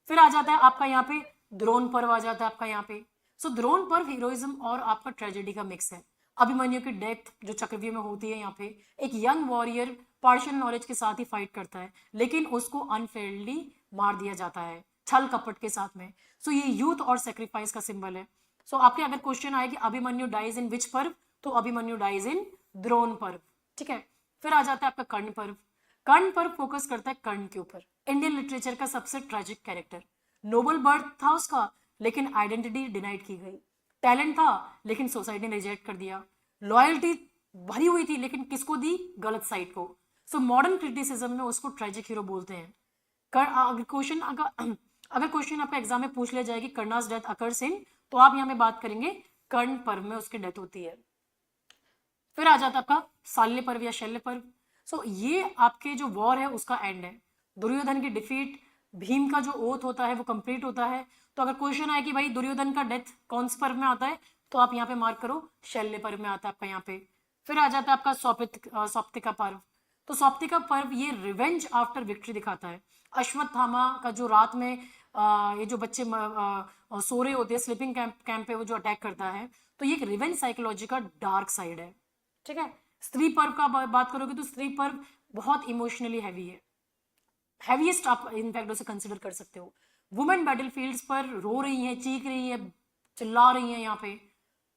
Speaker 1: फिर आ जाता है आपका यहाँ पे द्रोण पर्व आ जाता है आपका यहाँ पे। सो द्रोण पर्व हीरोइज्म और आपका ट्रेजेडी का मिक्स है। अभिमन्यु की डेथ जो चक्रव्यूह में होती है यहाँ पे, एक यंग वॉरियर पार्शियल नॉलेज के साथ ही फाइट करता है, लेकिन उसको अनफेयरली मार दिया जाता है छल कपट के साथ में। सो ये यूथ और सेक्रीफाइस का सिंबल है। सो आपके अगर क्वेश्चन आए कि Abhimanyu dies in which parva, तो अभिमन्यु डाइज इन द्रोण पर्व। ठीक है, फिर आ जाता है आपका कर्ण पर्व। कर्ण पर्व फोकस करता है कर्ण के ऊपर, इंडियन लिटरेचर का सबसे ट्रेजिक कैरेक्टर। नोबल बर्थ था उसका, लेकिन आइडेंटिटी डिनाइड की गई। टैलेंट था, लेकिन सोसाइटी ने रिजेक्ट कर दिया। लॉयल्टी भरी हुई थी, लेकिन किसको दी? गलत साइड को। सो मॉडर्न क्रिटिसिज्म में उसको ट्रेजिक हीरो बोलते हैं। अगर क्वेश्चन आपका एग्जाम में पूछ लिया जाए कि कर्णास डेथ अकर्स इन, तो आप यहाँ पे बात करेंगे कर्ण पर्व में उसकी डेथ होती है। फिर आ जाता है आपका शाल्य पर्व या शल्य पर्व। सो ये आपके जो वॉर है उसका एंड है। दुर्योधन की डिफीट, भीम का जो ओथ होता है वो कंप्लीट होता है। तो अगर क्वेश्चन आए कि भाई दुर्योधन का डेथ कौन से पर्व में आता है, तो आप यहाँ पे मार्क करो शल्य पर्व में आता है आपका यहाँ पे। फिर आ जाता है आपका सौप्तिका पर्व। तो सौप्तिका पर्व ये रिवेंज आफ्टर विक्ट्री दिखाता है। अश्वत्थामा का जो रात में ये जो बच्चे सो रहे होते हैं स्लीपिंग कैंप पे, वो जो अटैक करता है, तो ये एक रिवेंज साइकोलॉजी का डार्क साइड है। ठीक है, स्त्री पर्व का बात करोगे तो स्त्री पर्व बहुत इमोशनली हैवी है, हैवीएस्ट आप इनफैक्ट उसे कंसिडर कर सकते हो। वुमेन बैटलफील्ड्स पर रो रही हैं, चीख रही है, चिल्ला रही हैं, यहाँ पे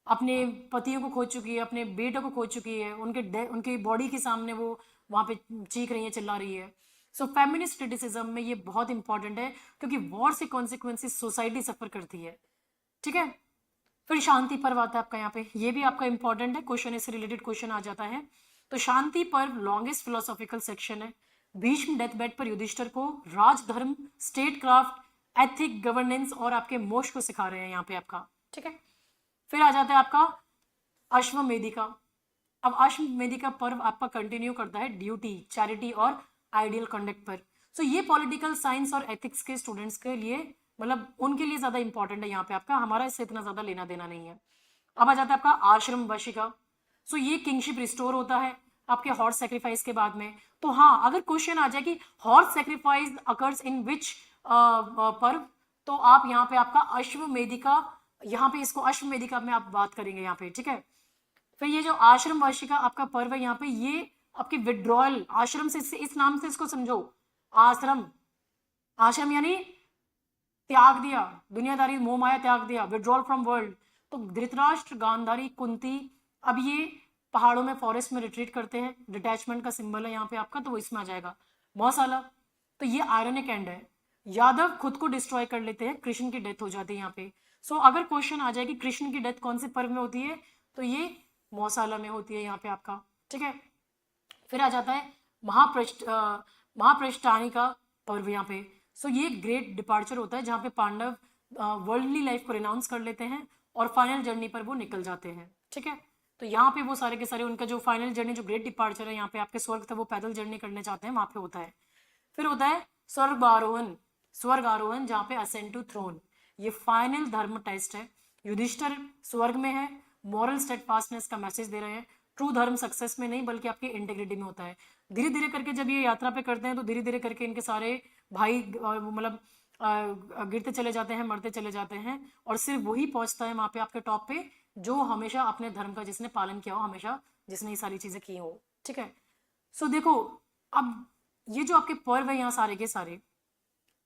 Speaker 1: अपने पतियों को खो चुकी है, अपने बेटों को खो चुकी है, उनकी बॉडी के सामने वो वहाँ पे चीख रही है, चिल्ला रही है। सो फेमिनिस्ट क्रिटिसिज्म में ये बहुत इंपॉर्टेंट है, क्योंकि वॉर से कॉन्सिक्वेंसेस सोसाइटी सफर करती है। ठीक है, फिर शांति पर्व आता है आपका यहाँ पे, ये भी आपका इंपॉर्टेंट है, क्वेश्चन इससे रिलेटेड क्वेश्चन आ जाता है। तो शांति पर्व लॉन्गेस्ट फिलोसॉफिकल सेक्शन है। भीष्म डेथ बेड पर युधिष्ठिर को राजधर्म, स्टेट क्राफ्ट, एथिक, गवर्नेंस और आपके मोक्ष को सिखा रहे हैं यहाँ पे आपका। ठीक है, फिर आ जाता है आपका अश्वमेधिका। अब अश्वमेधिका पर्व आपका कंटिन्यू करता है ड्यूटी, चैरिटी और आइडियल कंडक्ट पर। सो ये पॉलिटिकल साइंस और एथिक्स के स्टूडेंट्स के लिए, मतलब उनके लिए ज्यादा इंपॉर्टेंट है यहाँ पे आपका, हमारा इससे इतना ज्यादा लेना देना नहीं है। अब आ जाता है आपका आश्रम वशिका। सो ये किंगशिप रिस्टोर होता है आपके हॉर्स सेक्रीफाइस के बाद में। तो हाँ, अगर क्वेश्चन आ जाए कि horse sacrifice occurs in which parva, तो आप यहाँ पे आपका अश्वमेधिका, यहाँ पे इसको अश्वमेधिका में आप बात करेंगे यहाँ पे। ठीक है, फिर ये जो आश्रम वार्षिका आपका पर्व है यहाँ पे, ये आपकी विड्रॉयल, आश्रम से इस नाम से इसको समझो, आश्रम, आश्रम यानी त्याग दिया, दुनियादारी मोह माया त्याग दिया, विड्रॉल फ्रॉम वर्ल्ड। तो धृतराष्ट्र, गांधारी, कुंती, अब ये पहाड़ों में, फॉरेस्ट में रिट्रीट करते हैं, डिटैचमेंट का सिंबल है यहाँ पे आपका, तो वो इसमें आ जाएगा। मौसाला, तो ये आयरनिक एंड है। यादव खुद को डिस्ट्रॉय कर लेते हैं, कृष्ण की डेथ हो जाती है यहाँ पे। सो अगर क्वेश्चन आ जाए कि कृष्ण की डेथ कौन से पर्व में होती है, तो ये मौसाला में होती है यहाँ पे आपका। ठीक है, फिर आ जाता है महाप्रष्टानी का पर्व यहाँ पे। सो ये ग्रेट डिपार्चर होता है जहाँ पे पांडव वर्ल्डली लाइफ को रिनाउंस कर लेते हैं और फाइनल जर्नी पर वो निकल जाते हैं। ठीक है, तो यहाँ पे वो सारे के सारे उनका जो फाइनल जर्नी, जो ग्रेट डिपार्चर है यहाँ पे आपके स्वर्ग तक वो पैदल जर्नी करने चाहते हैं, वहाँ पे होता है। फिर होता है स्वर्ग आरोहण, जहाँ पे असेंड टू थ्रोन, ये फाइनल धर्म टेस्ट है। युधिष्ठिर स्वर्ग में है, मॉरल स्टेडफास्टनेस का मैसेज दे रहे हैं। ट्रू धर्म सक्सेस में नहीं, बल्कि आपकी इंटेग्रिटी में होता है। धीरे धीरे करके जब ये यात्रा पे करते हैं, तो धीरे धीरे करके इनके सारे भाई मतलब गिरते चले जाते हैं, मरते चले जाते हैं, और सिर्फ वही पहुंचता है वहां पे आपके टॉप पे, जो हमेशा अपने धर्म का जिसने पालन किया हो, हमेशा जिसने ये सारी चीजें की हो। ठीक है, सो देखो, अब ये जो आपके पर्व है यहाँ सारे के सारे,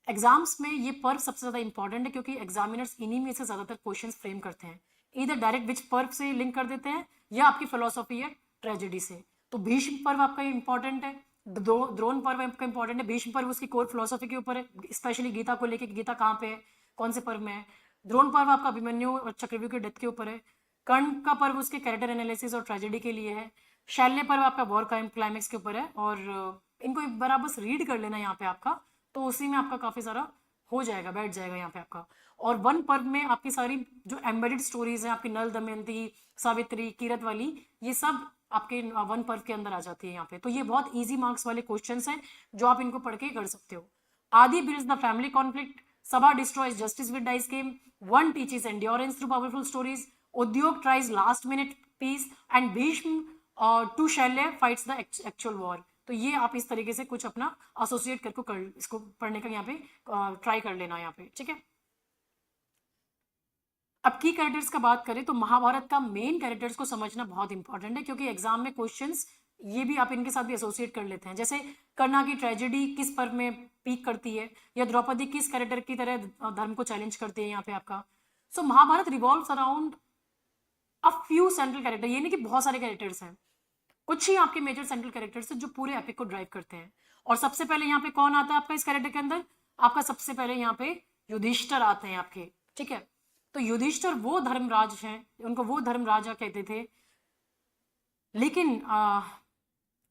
Speaker 1: एग्जाम्स में ये पर्व सबसे ज्यादा इंपॉर्टेंट है, क्योंकि एग्जामिनर्स इन्हीं में से ज्यादातर क्वेश्चंस फ्रेम करते हैं। इधर डायरेक्ट विच पर्व से लिंक कर देते हैं, या आपकी फिलोसॉफी है ट्रेजेडी से। तो भीष्म पर्व आपका इंपॉर्टेंट है, द्रोण पर्व आपका इंपॉर्टेंट है। भीष्म पर्व उसकी कोर फिलोसॉफी के ऊपर है, स्पेशली गीता को लेके, गीता कहाँ पे है, कौन से पर्व में है। द्रोण पर्व आपका अभिमन्यु और चक्रव्यूह के डेथ के ऊपर है। कर्ण का पर्व उसके कैरेक्टर एनालिसिस और ट्रेजेडी के लिए है। शैल्य पर्व आपका वॉर क्लाइमेक्स के ऊपर है। और इनको एक बार आप बस रीड कर लेना यहाँ पे आपका, तो उसी में आपका काफी सारा हो जाएगा, बैठ जाएगा यहाँ पे आपका। और वन पर्व में आपकी सारी जो एम्बेडेड स्टोरीज हैं, आपकी नल, दमयंती, सावित्री, कीरत वाली, ये सब आपके वन पर्व के अंदर आ जाती है यहाँ पे। तो ये बहुत इजी मार्क्स वाले क्वेश्चंस हैं, जो आप इनको पढ़ के कर सकते हो। आदि builds the family conflict, Sabha destroys justice with dice game. One teaches endurance through powerful stories. Udyog tries last minute peace and Bhishma to Shailya fights the actual war. तो ये आप इस तरीके से कुछ अपना एसोसिएट करके कर इसको पढ़ने का यहाँ पे ट्राई कर लेना यहाँ पे, ठीक है। अब की कैरेक्टर्स का बात करें तो महाभारत का मेन कैरेक्टर्स को समझना बहुत इंपॉर्टेंट है, क्योंकि एग्जाम में क्वेश्चंस ये भी आप इनके साथ भी एसोसिएट कर लेते हैं। जैसे कर्णा की ट्रेजेडी किस पर्व में पीक करती है, या द्रौपदी किस कैरेक्टर की तरह धर्म को चैलेंज करती है यहाँ पे आपका। So Mahabharata revolves around a few central character, ये नहीं कि बहुत सारे कैरेक्टर्स हैं, कुछ ही आपके मेजर सेंट्रल कैरेक्टर्स हैं जो पूरे एपिक को ड्राइव करते हैं। और सबसे पहले यहाँ पे कौन आता है आपका इस कैरेक्टर के अंदर, आपका सबसे पहले यहाँ पे युधिष्ठिर आते हैं आपके, ठीक है। तो युधिष्ठिर वो धर्मराज हैं, उनको वो धर्मराजा कहते थे, लेकिन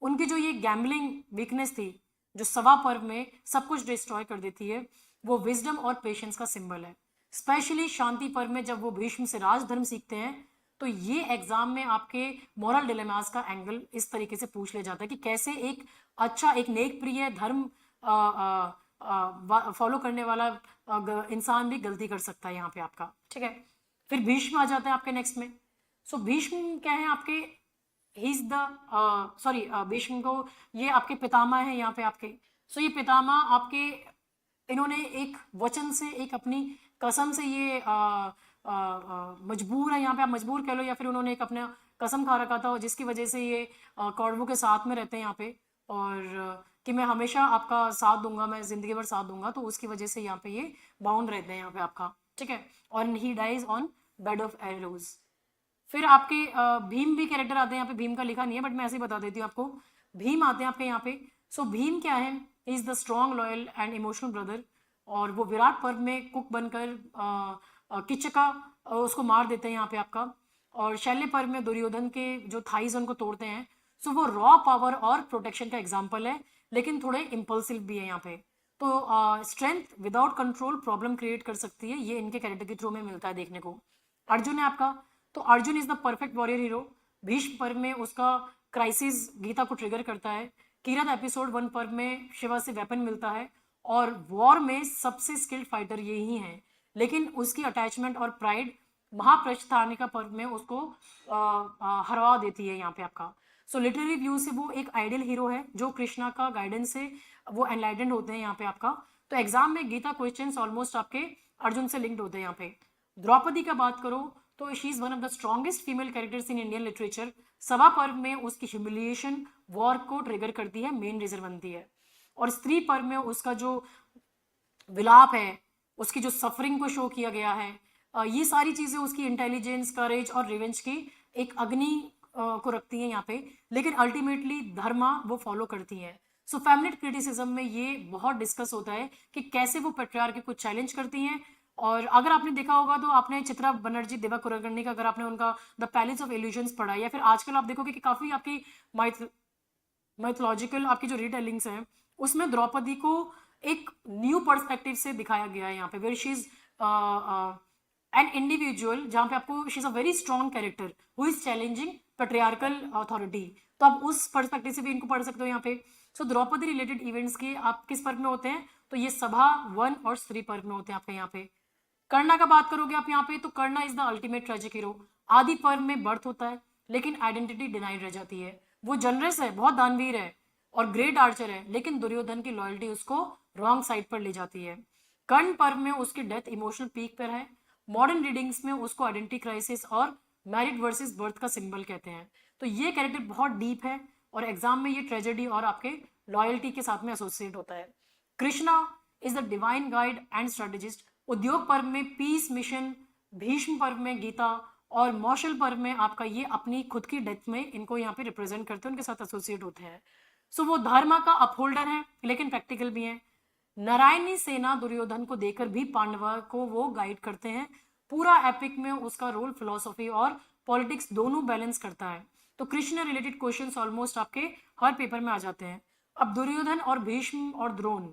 Speaker 1: उनकी जो ये गैम्बलिंग वीकनेस थी जो सभा पर्व में सब कुछ डिस्ट्रॉय कर देती है, वो विजडम और पेशेंस का सिंबल है। स्पेशली शांति पर्व में जब वो भीष्म से राजधर्म सीखते हैं, तो ये एग्जाम में आपके मोरल डिलेमास का एंगल इस तरीके से पूछ लिया जाता है कि कैसे एक अच्छा, एक नेक प्रिय धर्म फॉलो करने वाला इंसान भी गलती कर सकता है यहाँ पे आपका, ठीक है। फिर भीष्म आ जाते हैं आपके नेक्स्ट में। सो भीष्म क्या है आपके, ही इज द भीष्म को ये आपके पितामह है यहाँ पे आपके। सो ये पितामह आपके, इन्होंने एक वचन से, एक अपनी कसम से ये मजबूर है यहाँ पे, आप मजबूर कह लो, या फिर उन्होंने एक अपना कसम खा रखा था जिसकी वजह से ये कौरवों के साथ में रहते हैं यहाँ पे, और कि मैं हमेशा आपका साथ दूंगा, मैं जिंदगी भर साथ दूंगा, तो उसकी वजह से यहाँ पे ये बाउंड रहते हैं यहाँ पे आपका, ठीक है। और he dies on bed of arrows. फिर आपके भीम भी कैरेक्टर आते हैं यहाँ पे, भीम का लिखा नहीं है बट मैं ऐसे ही बता देती हूँ आपको। भीम आते हैं आपके यहाँ पे। सो भीम क्या है, he is the strong, loyal and emotional brother, और वो विराट पर्व में कुक बनकर किचका उसको मार देते हैं यहाँ पे आपका, और शैल्य पर्व में दुर्योधन के जो थाइज उनको तोड़ते हैं। सो वो रॉ पावर और प्रोटेक्शन का एग्जाम्पल है, लेकिन थोड़े इम्पल्सिव भी है यहाँ पे। तो strength without control problem create कर सकती है, ये इनके कैरेक्टर के थ्रू में मिलता है देखने को। अर्जुन है आपका, तो Arjun is the perfect warrior hero. Bhishma पर्व में उसका क्राइसिस गीता को ट्रिगर करता है। किरत एपिसोड 1 पर्व में शिवा से वेपन मिलता है, और वॉर में सबसे स्किल्ड फाइटर यही है, लेकिन उसकी अटैचमेंट और प्राइड महाप्रस्थानिका पर्व में उसको हरवा देती है यहाँ पे आपका। सो लिटरेरी व्यू से वो एक आइडियल हीरो है जो कृष्णा का गाइडेंस से वो एनलाइटेंड होते हैं यहाँ पे आपका। तो एग्जाम में गीता क्वेश्चंस ऑलमोस्ट आपके अर्जुन से लिंक्ड होते हैं यहाँ पे। द्रौपदी का बात करो तो she is one of the strongest female characters in Indian literature. सभा पर्व में उसकी ह्यूमिलिएशन वॉर को ट्रिगर करती है, मेन रीजन बनती है। और स्त्री पर्व में उसका जो विलाप है, उसकी जो सफरिंग को शो किया गया है, ये सारी चीजें उसकी इंटेलिजेंस, करेज और रिवेंज की एक अग्नि को रखती हैं यहाँ पे, लेकिन अल्टीमेटली धर्मा वो फॉलो करती हैं। सो फेमिनिस्ट क्रिटिसिज्म में ये बहुत डिस्कस होता है कि कैसे वो पेट्रियार्की को चैलेंज करती हैं। और अगर आपने देखा होगा तो आपने चित्रा बनर्जी, देवा कुलकर्णी का अगर आपने उनका द पैलेस ऑफ इल्यूजन्स पढ़ा, या फिर आजकल आप देखोगे कि काफी आपकी माइथोलॉजिकल आपकी जो रिटेलिंग्स हैं उसमें द्रौपदी को एक न्यू पर्सपेक्टिव से दिखाया गया है यहाँ पे, where she is an individual, जहाँ पे आपको she is a very strong character who is challenging patriarchal authority. तो आप उस पर्सपेक्टिव से भी इनको पढ़ सकते हो यहाँ पे। सो द्रौपदी रिलेटेड इवेंट्स के आप किस पर्व में होते हैं, तो ये सभा 1 और स्त्री पर्व में होते हैं आपके यहाँ पे। कर्णा का बात करोगे आप यहाँ पे, तो Karna is the ultimate tragic hero. Adi Parva में बर्थ होता है, लेकिन आइडेंटिटी डिनाइड रह जाती है। वो जनरस है, बहुत दानवीर है और ग्रेट आर्चर है, लेकिन दुर्योधन की लॉयल्टी उसको रॉन्ग साइड पर ले जाती है। कर्ण पर्व में उसकी डेथ इमोशनल पीक पर है। मॉडर्न रीडिंग्स में उसको आइडेंटिटी क्राइसिस और मैरिड वर्सेस बर्थ का सिंबल कहते हैं। तो ये कैरेक्टर बहुत डीप है और एग्जाम में ये ट्रेजेडी और आपके लॉयल्टी के साथ में एसोसिएट होता है। Krishna is the divine guide and strategist. उद्योग पर्व में पीस मिशन, भीष्म पर्व में गीता, और मौशल पर्व में आपका ये अपनी खुद की डेथ में इनको यहाँ पे रिप्रेजेंट करते हैं, उनके साथ एसोसिएट होते हैं। सो वो धर्म का अपहोल्डर है, लेकिन प्रैक्टिकल भी है। नारायणी सेना दुर्योधन को देकर भी पांडवा को वो गाइड करते हैं। पूरा एपिक में उसका रोल फिलोसॉफी और पॉलिटिक्स दोनों बैलेंस करता है। तो कृष्ण रिलेटेड क्वेश्चंस ऑलमोस्ट आपके हर पेपर में आ जाते हैं। अब दुर्योधन और भीष्म और द्रोण,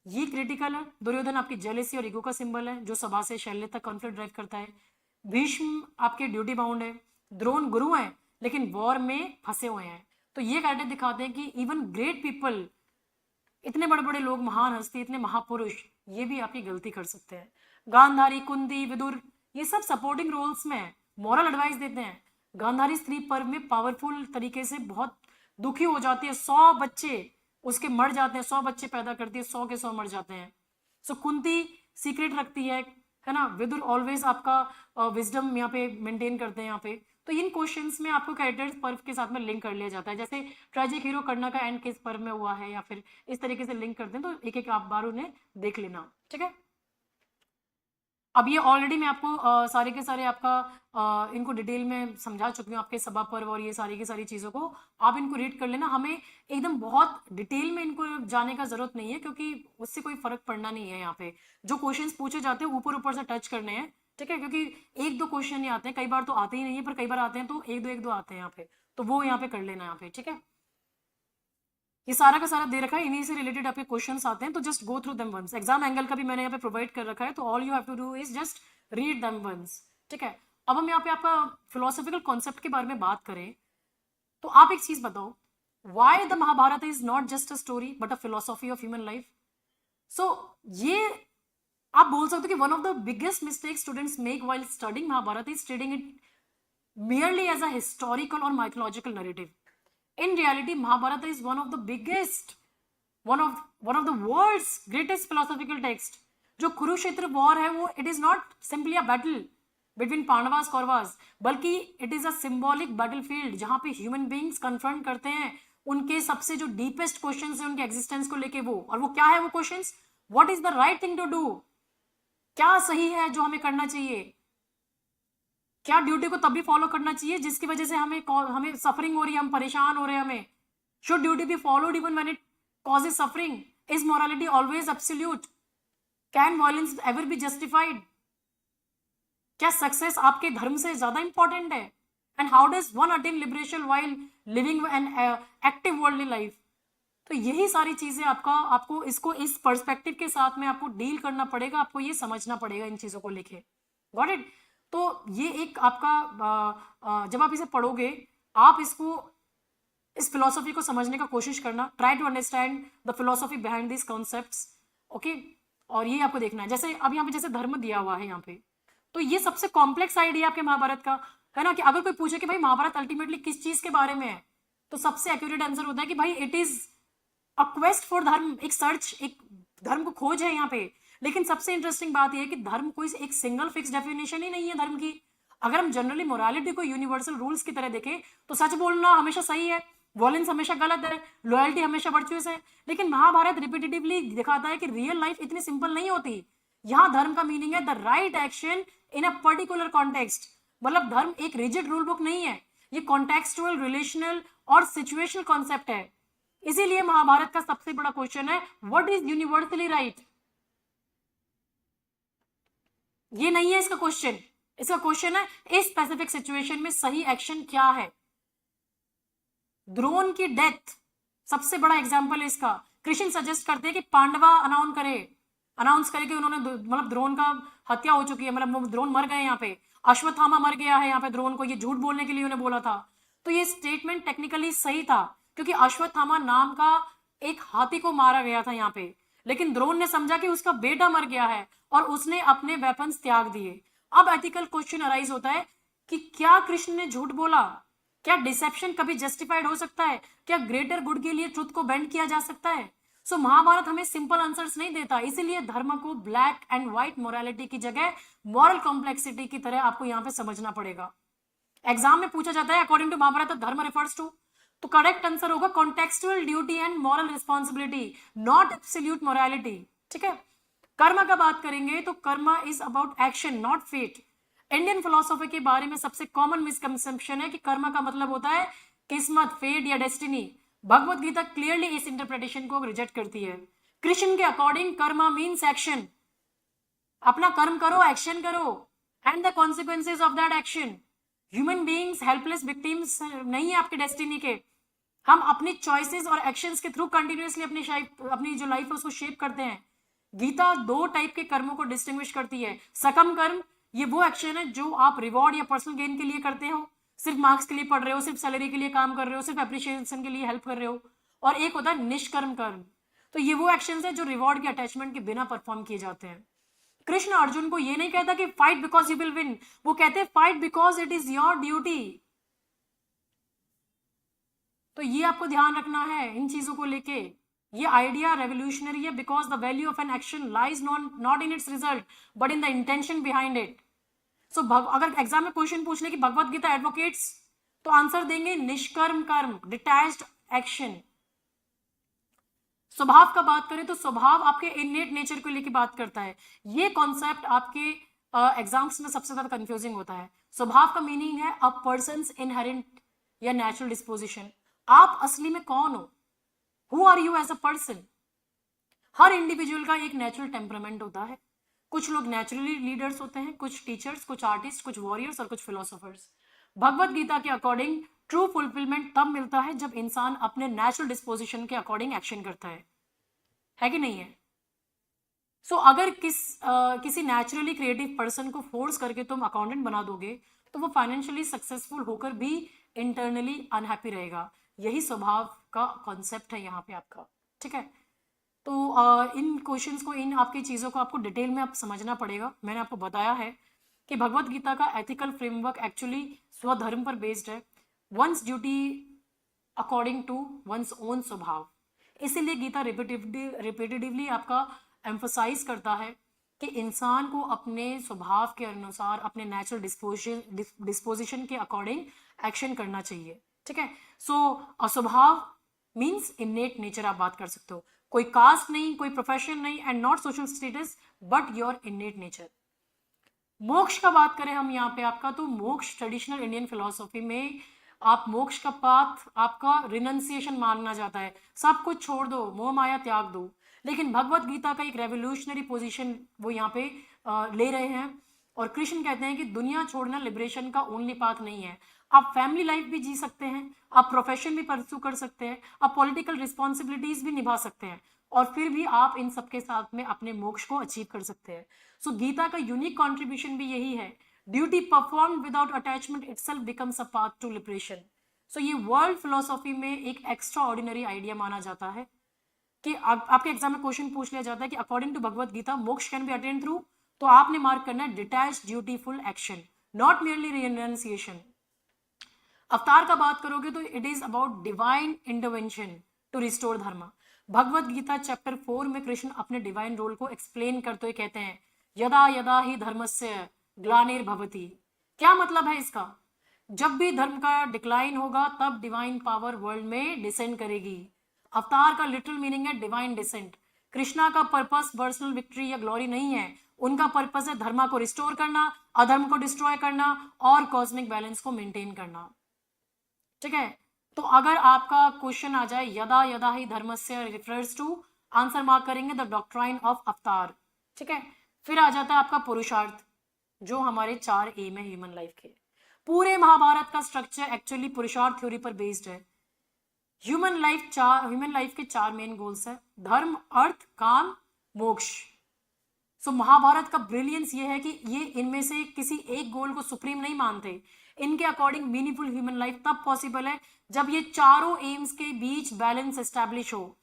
Speaker 1: ये क्रिटिकल है। दुर्योधन आपकी जेलेसी और ईगो का सिंबल है, जो सभा से शैल्य तक कॉन्फ्लिक्ट ड्राइव करता है। भीष्म आपके ड्यूटी बाउंड है। द्रोण गुरु हैं, लेकिन वॉर में फंसे हुए हैं। तो ये कैरेक्टर दिखाते हैं कि इवन ग्रेट पीपल इतने बड़े बड़े लोग, महान हस्ती, इतने महापुरुष, ये भी आपकी गलती कर सकते हैं। गांधारी, कुंती, विदुर, ये सब सपोर्टिंग रोल्स में मॉरल एडवाइस देते हैं। गांधारी स्त्री पर्व में पावरफुल तरीके से बहुत दुखी हो जाती है, 100 बच्चे उसके मर जाते हैं, 100 बच्चे पैदा करती है, 100 के 100 मर जाते हैं। सो कुंती सीक्रेट रखती है ना। विदुर ऑलवेज आपका विजडम यहाँ पे मेंटेन करते हैं यहाँ पे। तो इन क्वेश्चंस में आपको कैरेक्टर्स पर्व के साथ में लिंक कर लिया जाता है, जैसे ट्रेजिक हीरो कर्णा का एंड किस पर्व में हुआ है, या फिर इस तरीके से लिंक करते हैं। तो एक एक आप बार उन्हें देख लेना, ठीक है। अब ये ऑलरेडी मैं आपको सारे के सारे आपका इनको डिटेल में समझा चुकी हूँ, आपके सभा पर्व और ये सारी की सारी चीज़ों को आप इनको रीड कर लेना। हमें एकदम बहुत डिटेल में इनको जाने का जरूरत नहीं है, क्योंकि उससे कोई फर्क पड़ना नहीं है। यहाँ पे जो क्वेश्चंस पूछे जाते हैं ऊपर ऊपर से टच करने हैं, ठीक है, क्योंकि एक दो क्वेश्चन ही आते हैं, कई बार तो आते ही नहीं है, पर कई बार आते हैं तो एक दो आते हैं यहाँ पे, तो वो यहाँ पे कर लेना यहाँ पे, ठीक है। ये सारा का सारा दे रखा है, इन्हीं से रिलेटेड आपके क्वेश्चंस आते हैं, तो just go through them once. Exam angle का भी मैंने यहाँ पे प्रोवाइड कर रखा है, तो all you have to do is just read them once, ठीक है। अब हम यहाँ पे आपका फिलोसॉफिकल कॉन्सेप्ट के बारे में बात करें, तो आप एक चीज बताओ, why the Mahabharata is not just a story but a philosophy of human life. So ये आप बोल सकते हो कि one of the biggest mistake students make while studying Mahabharata is treating it merely as a historical or mythological narrative. In reality, Mahabharata is one of the biggest, one of the world's greatest philosophical text. जो Kurukshetra war है वो it is not simply a battle between Pandavas Kauravas, बल्कि it is a symbolic battle field जहां पे human beings confront करते हैं उनके सबसे जो डीपेस्ट क्वेश्चंस है उनके एग्जिस्टेंस को लेके वो, और वो क्या है वो questions, what is the right thing to do, क्या सही है जो हमें करना चाहिए, क्या ड्यूटी को तभी फॉलो करना चाहिए जिसकी वजह से हमें सफरिंग हो रही है, हम परेशान हो रहे हैं, हमें should duty be followed even when it causes suffering, is morality always absolute, can violence ever be justified, क्या सक्सेस आपके धर्म से ज्यादा इंपॉर्टेंट है, and how does one attain liberation while living an active worldly life. तो यही सारी चीजें आपको इसको इस पर्सपेक्टिव के साथ में आपको डील करना पड़ेगा, आपको ये समझना पड़ेगा इन चीजों को लेके, गॉट इट। तो ये एक आपका जब आप इसे पढ़ोगे आप इसको इस फिलोसॉफी को समझने का कोशिश करना, try to understand the philosophy behind this concepts, okay. और ये आपको देखना है, जैसे अब यहाँ पे जैसे धर्म दिया हुआ है यहाँ पे, तो ये सबसे कॉम्प्लेक्स आइडिया आपके महाभारत का है ना, कि अगर कोई पूछे कि भाई महाभारत अल्टीमेटली किस चीज के बारे में है, तो सबसे एक्यूरेट आंसर होता है कि भाई it is a quest for धर्म, एक सर्च, एक धर्म को खोज है यहाँ पे। लेकिन सबसे इंटरेस्टिंग बात यह है कि धर्म कोई एक सिंगल फिक्स डेफिनेशन ही नहीं है धर्म की। अगर हम जनरली मोरालिटी को यूनिवर्सल रूल्स की तरह देखें तो सच बोलना हमेशा सही है, वॉयलेंस हमेशा गलत है, लॉयल्टी हमेशा वर्चुअस है। लेकिन महाभारत रिपीटेटिवली दिखाता है कि रियल लाइफ इतनी सिंपल नहीं होती। यहाँ धर्म का मीनिंग है the right action in a particular context, मतलब धर्म एक रिजिड रूल बुक नहीं है, ये कॉन्टेक्सुअल, रिलेशनल और सिचुएशनल कॉन्सेप्ट है। इसीलिए महाभारत का सबसे बड़ा क्वेश्चन है व्हाट इज यूनिवर्सली राइट। ये नहीं है इसका क्वेश्चन, इसका क्वेश्चन है इस स्पेसिफिक सिचुएशन में सही एक्शन क्या है। द्रोण की डेथ सबसे बड़ा एग्जांपल है इसका। कृष्ण सजेस्ट करते हैं कि पांडवा अनाउंस करे कि उन्होंने मतलब द्रोण का हत्या हो चुकी है, मतलब द्रोण मर गए यहाँ पे, अश्वत्थामा मर गया है यहाँ पे द्रोण को, ये झूठ बोलने के लिए उन्हें बोला था। तो ये स्टेटमेंट टेक्निकली सही था क्योंकि अश्वत्थामा नाम का एक हाथी को मारा गया था यहाँ पे, लेकिन द्रोण ने समझा कि उसका बेटा मर गया है और उसने अपने वेपन्स त्याग दिए। अब एथिकल क्वेश्चन अराइज होता है कि क्या कृष्ण ने झूठ बोला, क्या डिसेप्शन कभी जस्टिफाइड हो सकता है, क्या ग्रेटर गुड के लिए ट्रुथ को बेंड किया जा सकता है। सो महाभारत हमें सिंपल आंसर्स नहीं देता, इसीलिए धर्म को ब्लैक एंड व्हाइट मोरालिटी की जगह मॉरल कॉम्प्लेक्सिटी की तरह आपको यहाँ पे समझना पड़ेगा। एग्जाम में पूछा जाता है according to Mahabharata dharma refers to, तो करेक्ट आंसर होगा contextual duty and moral responsibility, not absolute morality, ठीक है। कर्म का बात करेंगे तो karma is about action not fate. Indian philosophy के बारे में सबसे कॉमन मिसकंसेप्शन है कि कर्म का मतलब होता है किस्मत, फेट या डेस्टिनी। भगवत गीता क्लियरली इस इंटरप्रिटेशन को रिजेक्ट करती है। कृष्ण के अकॉर्डिंग कर्म मीन्स एक्शन, अपना कर्म करो, एक्शन करो and the consequences of that action. Human beings helpless victims नहीं है आपके डेस्टिनी के, हम अपनी चॉइसेस और एक्शंस के थ्रू कंटिन्यूअसली अपनी जो लाइफ है उसको शेप करते हैं। गीता दो टाइप के कर्मों को डिस्टिंग्विश करती है। सकम कर्म, ये वो एक्शन है जो आप रिवॉर्ड या पर्सनल गेन के लिए करते हो, सिर्फ मार्क्स के लिए पढ़ रहे हो, सिर्फ सैलरी के लिए काम कर रहे हो, सिर्फ एप्रिशिएशन के लिए हेल्प कर रहे हो। और एक होता है निष्कर्म कर्म, तो ये वो एक्शंस है जो रिवॉर्ड के अटैचमेंट के बिना परफॉर्म किए जाते हैं। कृष्ण अर्जुन को ये नहीं कहता कि fight because you will win, वो कहते हैं fight because it is your duty. तो ये आपको ध्यान रखना है इन चीजों को लेके। ये आइडिया रेवोल्यूशनरी है because the value of an action lies not in its result but in the intention behind it. So अगर एग्जाम में क्वेश्चन पूछ ले कि भगवत गीता एडवोकेट्स, तो आंसर देंगे निष्कर्म कर्म, डिटैच्ड एक्शन। स्वभाव का बात करें तो स्वभाव आपके इननेट नेचर को लेके बात करता है। ये कॉन्सेप्ट आपके एग्जाम्स में सबसे ज्यादा कंफ्यूजिंग होता है। स्वभाव का मीनिंग है अ पर्सन्स इनहेरेंट या नेचुरल डिस्पोजिशन। आप असली में कौन हो, who are you as a person. हर इंडिविजुअल का एक नेचुरल टेम्परामेंट होता है। कुछ लोग नेचुरली लीडर्स होते हैं, कुछ टीचर्स, कुछ आर्टिस्ट, कुछ वॉरियर्स और कुछ फिलोसोफर्स। भगवत गीता के अकॉर्डिंग ट्रू फुलफिलमेंट तब मिलता है जब इंसान अपने नेचुरल डिस्पोजिशन के अकॉर्डिंग एक्शन करता है कि नहीं है। सो अगर किसी नेचुरली क्रिएटिव पर्सन को फोर्स करके तुम अकाउंटेंट बना दोगे तो वो फाइनेंशियली सक्सेसफुल होकर भी इंटरनली अनहैप्पी रहेगा। यही स्वभाव का कॉन्सेप्ट है यहाँ पे आपका, ठीक है। तो इन क्वेश्चंस को, इन आपकी चीज़ों को आपको डिटेल में आप समझना पड़ेगा। मैंने आपको बताया है कि भगवत गीता का एथिकल फ्रेमवर्क एक्चुअली स्वधर्म पर बेस्ड है, one's duty according to one's own swabhava. इसीलिए गीता रिपीटेटिवली आपका एम्फोसाइज करता है कि इंसान को अपने स्वभाव के अनुसार, अपने नेचुरल डिस्पोजिशन के अकॉर्डिंग एक्शन करना चाहिए, ठीक है। सो स्वभाव मीन्स इननेट नेचर आप बात कर सकते हो। कोई कास्ट नहीं, कोई प्रोफेशन नहीं, and not social status but your innate nature. मोक्ष का बात करें हम यहाँ पे आपका, तो मोक्ष ट्रेडिशनल इंडियन फिलोसॉफी में आप मोक्ष का पाथ आपका रिनंसिएशन माना जाता है। सब कुछ छोड़ दो, मोह माया त्याग दो। लेकिन भगवत गीता का एक रेवोल्यूशनरी पोजीशन वो यहाँ पे ले रहे हैं, और कृष्ण कहते हैं कि दुनिया छोड़ना लिबरेशन का ओनली पाथ नहीं है। आप फैमिली लाइफ भी जी सकते हैं, आप प्रोफेशन भी परस्यू कर सकते हैं, आप पॉलिटिकल रिस्पॉन्सिबिलिटीज भी निभा सकते हैं, और फिर भी आप इन सबके साथ में अपने मोक्ष को अचीव कर सकते हैं। सो गीता का यूनिक कॉन्ट्रीब्यूशन भी यही है, duty perform without attachment itself becomes a path to liberation. So ये वर्ल्ड फिलोसॉफी में एक एक्स्ट्रा ऑर्डिनरी आइडिया माना जाता है कि आपके एग्जाम में क्वेश्चन पूछ लिया जाता है कि अकॉर्डिंग टू भगवत गीता मोक्ष कैन बी अटेन्ड थ्रू, तो आपने मार्क करना है detach dutiful action, not merely renunciation. अवतार का बात करोगे तो it is about divine intervention to restore dharma. Bhagavad Gita chapter 4 में कृष्ण अपने डिवाइन रोल को एक्सप्लेन करते हुए कहते हैं यदा यदा ही धर्मस्य ग्लानिर्भवति। क्या मतलब है इसका? जब भी धर्म का डिक्लाइन होगा तब डिवाइन पावर वर्ल्ड में डिसेंड करेगी। अवतार का लिटरल मीनिंग है डिवाइन डिसेंट। कृष्णा का पर्पस पर्सनल विक्ट्री या ग्लोरी नहीं है, उनका पर्पस है धर्म को रिस्टोर करना, अधर्म को डिस्ट्रॉय करना और कॉस्मिक बैलेंस को मेंटेन करना, ठीक है। तो अगर आपका क्वेश्चन आ जाए यदा यदा ही धर्मस्य रिफर्स टू, आंसर मार्क करेंगे द डॉक्ट्राइन ऑफ अवतार, ठीक है। फिर आ जाता है आपका पुरुषार्थ, जो हमारे 4 एम है ह्यूमन लाइफ के। पूरे महाभारत का स्ट्रक्चर एक्चुअली पुरुषार्थ थ्योरी पर बेस्ड है। ह्यूमन लाइफ के 4 मेन गोल्स है, धर्म, अर्थ, काम, मोक्ष। सो महाभारत का ब्रिलियंस ये है कि ये इनमें से किसी एक गोल को सुप्रीम नहीं मानते। इनके अकॉर्डिंग मीनिंगफुल ह्यूमन लाइफ तब पॉसिबल है जब ये चारों एम्स के बीच बैलेंस एस्टैब्लिश हो।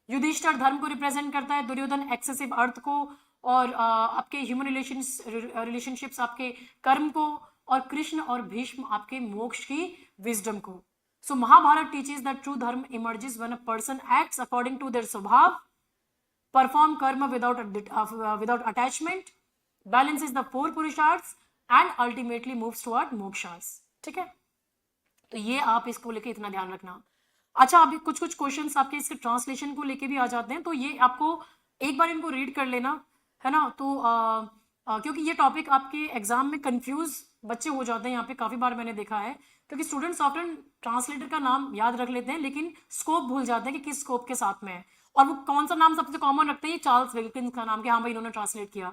Speaker 1: युधिष्ठिर धर्म को रिप्रेजेंट करता है, दुर्योधन एक्सेसिव अर्थ को, और आपके ह्यूमन रिलेशनशिप्स आपके कर्म को, और कृष्ण और भीष्म आपके मोक्ष की विजडम को। So Mahabharata teaches that true dharma emerges when a person acts according to their swabhava, perform karma without attachment, balances the 4 पुरुषार्थs and ultimately moves toward mokshas, ठीक है। तो ये आप इसको लेके इतना ध्यान रखना। अच्छा, अभी कुछ क्वेश्चंस आपके इसके ट्रांसलेशन को लेके भी आ जाते हैं, तो ये आपको एक बार इनको रीड कर लेना, है ना। तो क्योंकि ये टॉपिक आपके एग्जाम में कंफ्यूज बच्चे हो जाते हैं, यहाँ पे काफी बार मैंने देखा है, क्योंकि स्टूडेंट सॉफ्टवेयर ट्रांसलेटर का नाम याद रख लेते हैं लेकिन स्कोप भूल जाते हैं कि किस स्कोप के साथ में है, और वो कौन सा नाम सबसे कॉमन रखते हैं, चार्ल्स विल्किंस का नाम, कि हाँ भाई इन्होंने ट्रांसलेट किया।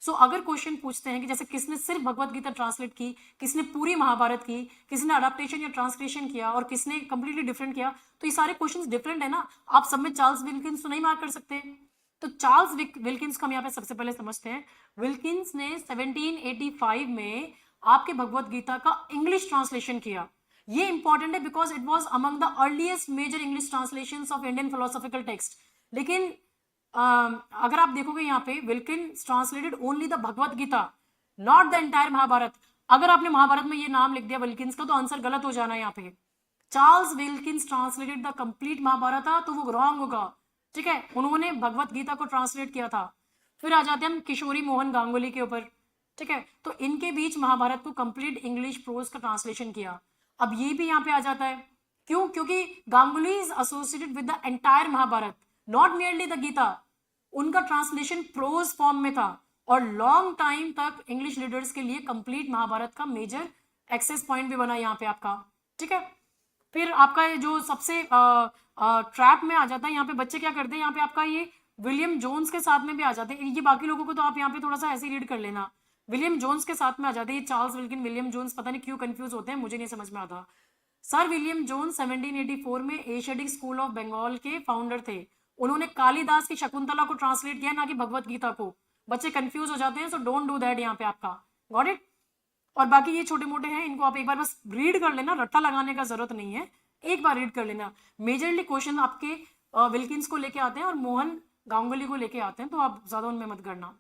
Speaker 1: सो अगर क्वेश्चन पूछते हैं कि जैसे किसने सिर्फ भगवत गीता ट्रांसलेट की, किसने पूरी महाभारत की, किसने अडेप्टेशन या ट्रांसलेशन किया, और किसने कंप्लीटली डिफरेंट किया, तो ये सारे क्वेश्चंस डिफरेंट है ना। आप सब में चार्ल्स विल्किंस तो नहीं मार्क कर सकते। तो चार्ल्स विल्किंस को हम यहाँ पे सबसे पहले समझते हैं। विल्किंस ने 1785 में आपके भगवत गीता का इंग्लिश ट्रांसलेशन किया। ये इंपॉर्टेंट है because it was among the earliest major English translation of Indian philosophical text. लेकिन अगर आप देखोगे यहाँ पे Wilkin translated only the Bhagavad Gita, not the entire Mahabharata. अगर आपने महाभारत में ये नाम लिख दिया विल्किंस का तो आंसर गलत हो जाना है यहाँ पे। Charles Wilkins translated the complete Mahabharata तो वो रॉन्ग होगा, ठीक है। उन्होंने भगवत गीता को ट्रांसलेट किया था। फिर आ जाते हैं हम किशोरी मोहन गांगुली के ऊपर, ठीक है। तो इनके बीच महाभारत को कंप्लीट इंग्लिश प्रोज का ट्रांसलेशन किया। अब ये भी यहाँ पे आ जाता है, क्यों? क्योंकि Ganguli is associated with the entire Mahabharata, not nearly the Gita. उनका ट्रांसलेशन प्रोज फॉर्म में था और लॉन्ग टाइम तक इंग्लिश रीडर्स के लिए कंप्लीट महाभारत का मेजर एक्सेस पॉइंट भी बना यहाँ पे आपका, ठीक है। फिर आपका ये जो सबसे ट्रैप में आ जाता है, यहाँ पे बच्चे क्या करते हैं, यहाँ पे आपका ये विलियम जोन्स के साथ में भी आ जाते हैं। ये बाकी लोगों को तो आप यहाँ पे थोड़ा सा ऐसे रीड कर लेना, विलियम जोन्स के साथ में आ जाते हैं। ये चार्ल्स विल्किन, विलियम जोन्स, पता नहीं क्यों कंफ्यूज होते हैं, मुझे नहीं समझ में आता। सर विलियम जोन्स 1784 में एशियाटिक स्कूल ऑफ बंगाल के फाउंडर थे। उन्होंने कालिदास की शकुंतला को ट्रांसलेट किया, ना कि भगवत गीता को। बच्चे कंफ्यूज हो जाते हैं, सो डोंट डू दैट यहाँ पे आपका, गॉट इट। और बाकी ये छोटे मोटे हैं, इनको आप एक बार बस रीड कर लेना, रट्टा लगाने का जरूरत नहीं है, एक बार रीड कर लेना। मेजरली क्वेश्चन आपके विल्किंस को लेके आते हैं और मोहन गांगुली को लेके आते हैं, तो आप ज्यादा उनमें मत करना,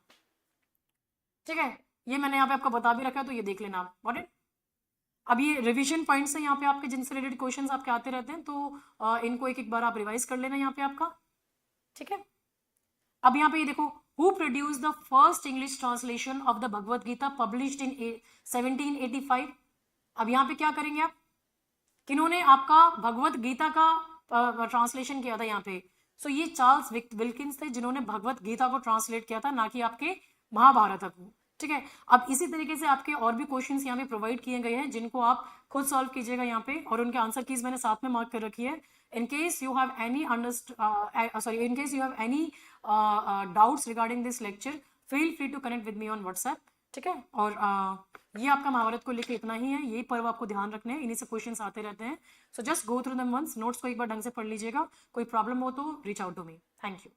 Speaker 1: ठीक है। ये मैंने यहाँ पे आपको बता भी रखा है, तो ये देख लेना आप, गॉट इट। अब ये रिवीजन पॉइंट्स हैं यहाँ पे आपके, जिनसे रिलेटेड क्वेश्चंस आपके आते रहते हैं, तो इनको एक एक बार आप रिवाइज कर लेना यहाँ पे आपका, ठीक है। अब यहाँ पे ये देखो, who produce the first English translation of the Bhagavad Gita published in 1785। अब यहाँ पे क्या करेंगे आप, किन्होंने आपका भगवत गीता का ट्रांसलेशन किया था यहाँ पे? सो ये चार्ल्स विल्किंस थे, जिन्होंने भगवत गीता को ट्रांसलेट किया था, ना कि आपके महाभारत को, ठीक है। अब इसी तरीके से आपके और भी क्वेश्चंस यहाँ पे प्रोवाइड किए गए हैं, जिनको आप खुद सॉल्व कीजिएगा यहाँ पे, और उनके आंसर कीज मैंने साथ में मार्क कर रखी है। in case you have any in case you have any doubts regarding this lecture, feel free to connect with me on WhatsApp, ठीक है। और ये आपका महाभारत को लेकर इतना ही है, ये पर्व आपको ध्यान रखने हैं, इन्हीं से क्वेश्चंस आते रहते हैं। So just go through them once, notes को एक बार ढंग से पढ़ लीजिएगा, कोई प्रॉब्लम हो तो reach out to me. Thank you.